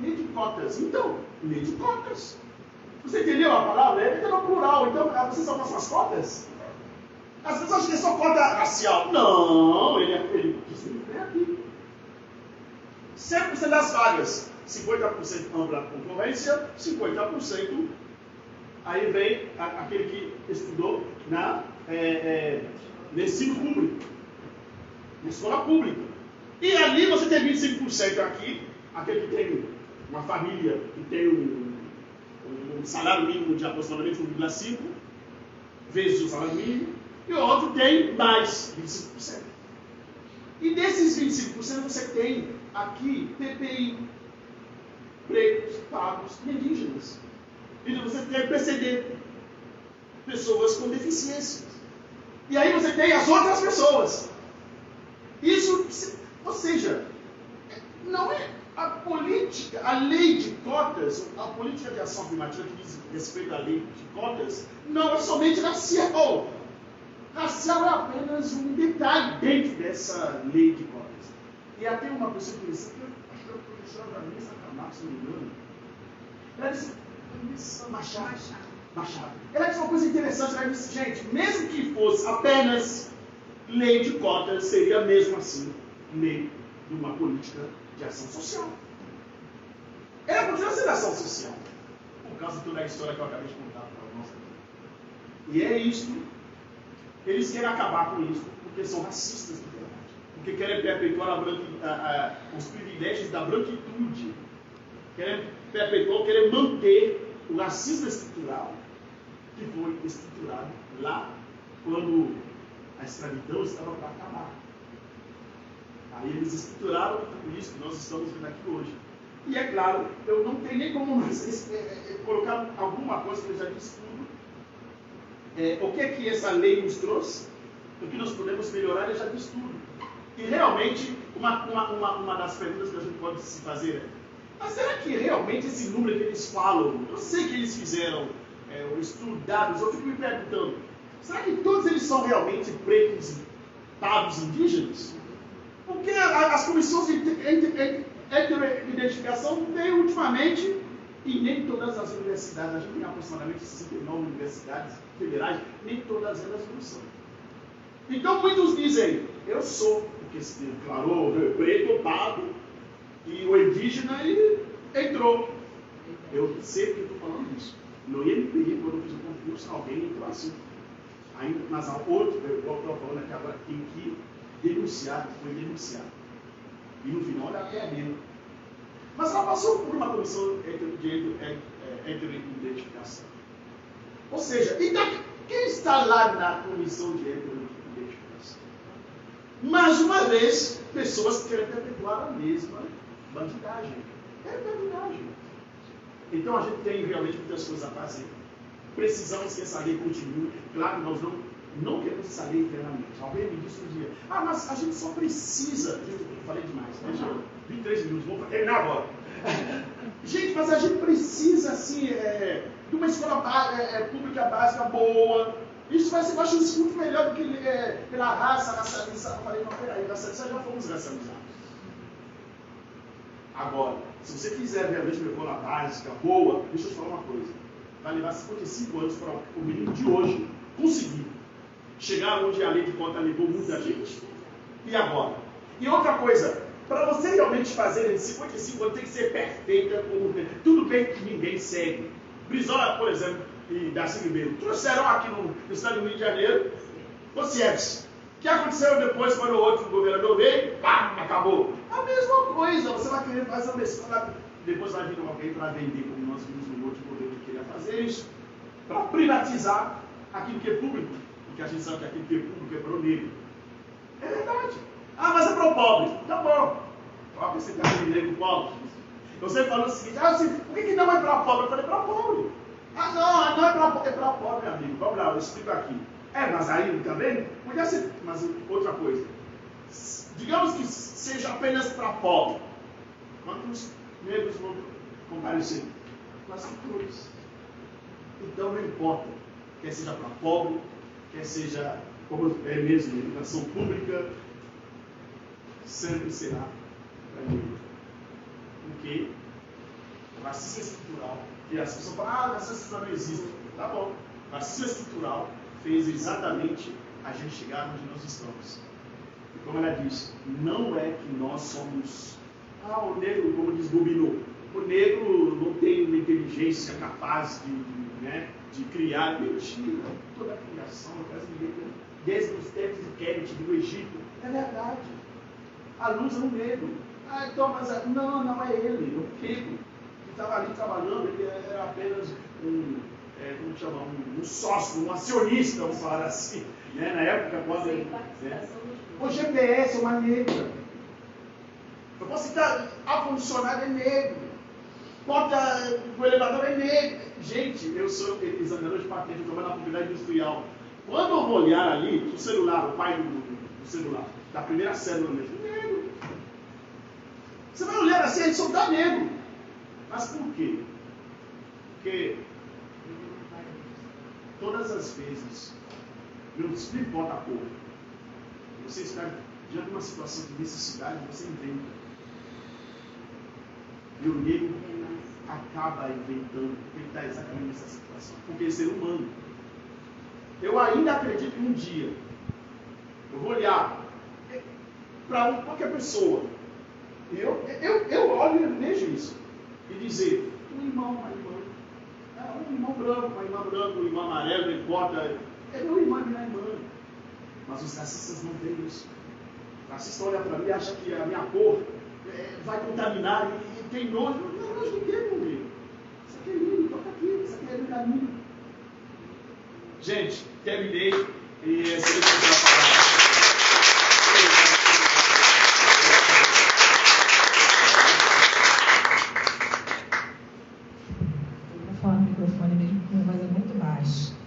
lei de cotas. Então, lei de cotas. Você entendeu a palavra? Ele está no plural, então você só faz as cotas? As pessoas acham que é só cota racial. Não, ele vem aqui. 100% das vagas, 50% ampla concorrência, 50% aí vem aquele que estudou no ensino público, na escola pública. E ali você tem 25% aqui, aquele que tem uma família que tem um salário mínimo de aproximadamente 1,5 vezes o salário mínimo, e o outro tem mais, 25%. E desses 25% você tem aqui PPI, pretos, pardos e indígenas. E você tem PCD, pessoas com deficiências. E aí você tem as outras pessoas. Isso, ou seja, não é a política, a lei de cotas, a política de ação afirmativa que diz respeito à lei de cotas, não é somente racial. Racial é apenas um detalhe dentro dessa lei de cotas. E até uma pessoa que disse, acho que é a professora Vanessa Camargo, se não me engano, ela disse, Machado. Ela disse uma coisa interessante, ela disse, gente, mesmo que fosse apenas lei de cotas, seria mesmo assim lei de uma política de ação social. Ela continua sendo ação social, por causa de toda a história que eu acabei de contar para nós. E é isto, eles querem acabar com isso, porque são racistas de verdade. porque querem perpetuar os privilégios da branquitude, querem perpetuar, querem manter o racismo estrutural que foi estruturado lá quando a escravidão estava para acabar. Aí eles estruturaram tudo isso que nós estamos vendo aqui hoje. E é claro, eu não tenho nem como mais colocar alguma coisa que eu já disse tudo. O que é que essa lei nos trouxe? O que nós podemos melhorar, eu já disse tudo. E realmente, uma das perguntas que a gente pode se fazer é: mas será que realmente esse número que eles falam, eu sei que eles fizeram o estudo de dados, eu fico me perguntando, será que todos eles são realmente pretos, pardos, indígenas? Porque as comissões de identificação têm ultimamente, e nem todas as universidades, a gente tem aproximadamente 69 universidades federais, nem todas elas não são. Então muitos dizem, eu sou, porque se declarou preto, pardo, e o indígena ele entrou. Eu sei que eu estou falando isso. No INPI, quando eu fiz o concurso, alguém entrou assim. Ainda nas outras, eu estou falando aqui agora, tem que denunciar, foi denunciado. E no final ela até mesmo. Mas ela passou por uma comissão de identificação. Ou seja, quem está lá na comissão de identificação? Mais uma vez, pessoas que querem perpetuar a mesma bandidagem. É bandidagem. Então a gente tem realmente muitas coisas a fazer. Precisamos que essa lei continue. Claro que nós não queremos essa lei internamente. Alguém me disse um dia, mas a gente só precisa. Gente, eu falei demais, né? Já 23 minutos, vou terminar agora. Gente, mas a gente precisa, assim, de uma escola pública básica boa. Isso vai ser, eu acho isso muito melhor do que pela racialização. Eu falei, não, peraí, racialização já fomos racializados. Agora, se você quiser realmente uma escola básica boa, deixa eu te falar uma coisa. Vai levar 55 anos para o menino de hoje conseguir chegar onde a lei de cota levou muita gente. E agora? E outra coisa, para você realmente fazer em 55 anos tem que ser perfeita, tudo bem que ninguém segue. Brizola, por exemplo, e Darcy Ribeiro, trouxeram aqui no estado do Rio de Janeiro o CIEPS. O que aconteceu depois quando o outro governador veio? Pá, acabou. A mesma coisa, você vai querer fazer uma escola, depois vai vir alguém para vender, como nós vimos no outro governo que queria fazer isso, para privatizar aquilo que é público, porque a gente sabe que aquilo que é público é para o negro. É verdade. Mas é para o pobre. Tá bom. Pobre, você está com negro pobre. Você falou o seguinte, por que não é para pobre? Eu falei, para pobre. Não é para pobre, é para pobre, meu amigo. Vamos lá, eu explico aqui. Mas aí também, podia ser, mas outra coisa. Digamos que seja apenas para pobre. Quantos negros vão comparecer? Quase todos. Então não importa, quer seja para pobre, quer seja, como é mesmo, educação pública, sempre será para negro. Porque o racismo estrutural, que as pessoas falam, racismo estrutural não existe. Tá bom, o racismo estrutural fez exatamente a gente chegar onde nós estamos. E como ela disse, não é que nós somos, o negro, como diz Gobineau, o negro não tem uma inteligência capaz de criar. Mentira, toda a criação brasileira, desde os tempos de Kemet, do Egito, é verdade. A luz é um negro. Então, mas não é ele, o Pico, que estava ali trabalhando, ele era apenas um sócio, um acionista, vamos falar assim, na época quando o GPS é uma negra. Eu posso citar, a funcionária é negro, o elevador é negro. Gente, eu sou examinador de patente, eu trabalho na propriedade industrial. Quando eu vou olhar ali, o celular, o pai do celular, da primeira célula mesmo, negro. Você vai olhar assim, ele só dá negro. Mas por quê? Porque todas as vezes, não importa a cor, você está diante de uma situação de necessidade, você inventa. E o negro acaba inventando, ele está exatamente nessa situação. Porque é ser humano. Eu ainda acredito que um dia eu vou olhar para qualquer pessoa. Eu olho e vejo isso. E dizer, um irmão, uma irmã. Um irmão branco, uma irmã branca, um irmão amarelo, não importa. É meu irmão e minha irmã. Mas os racistas não têm isso. Racista olha para mim e acha que a minha cor vai contaminar e tem nojo. Não, nojo ninguém, meu amigo. Isso aqui é lindo, toca aqui, isso aqui é do caminho. Gente, terminei e se ele quiser falar. Vou falar no microfone mesmo, porque a voz é muito baixa.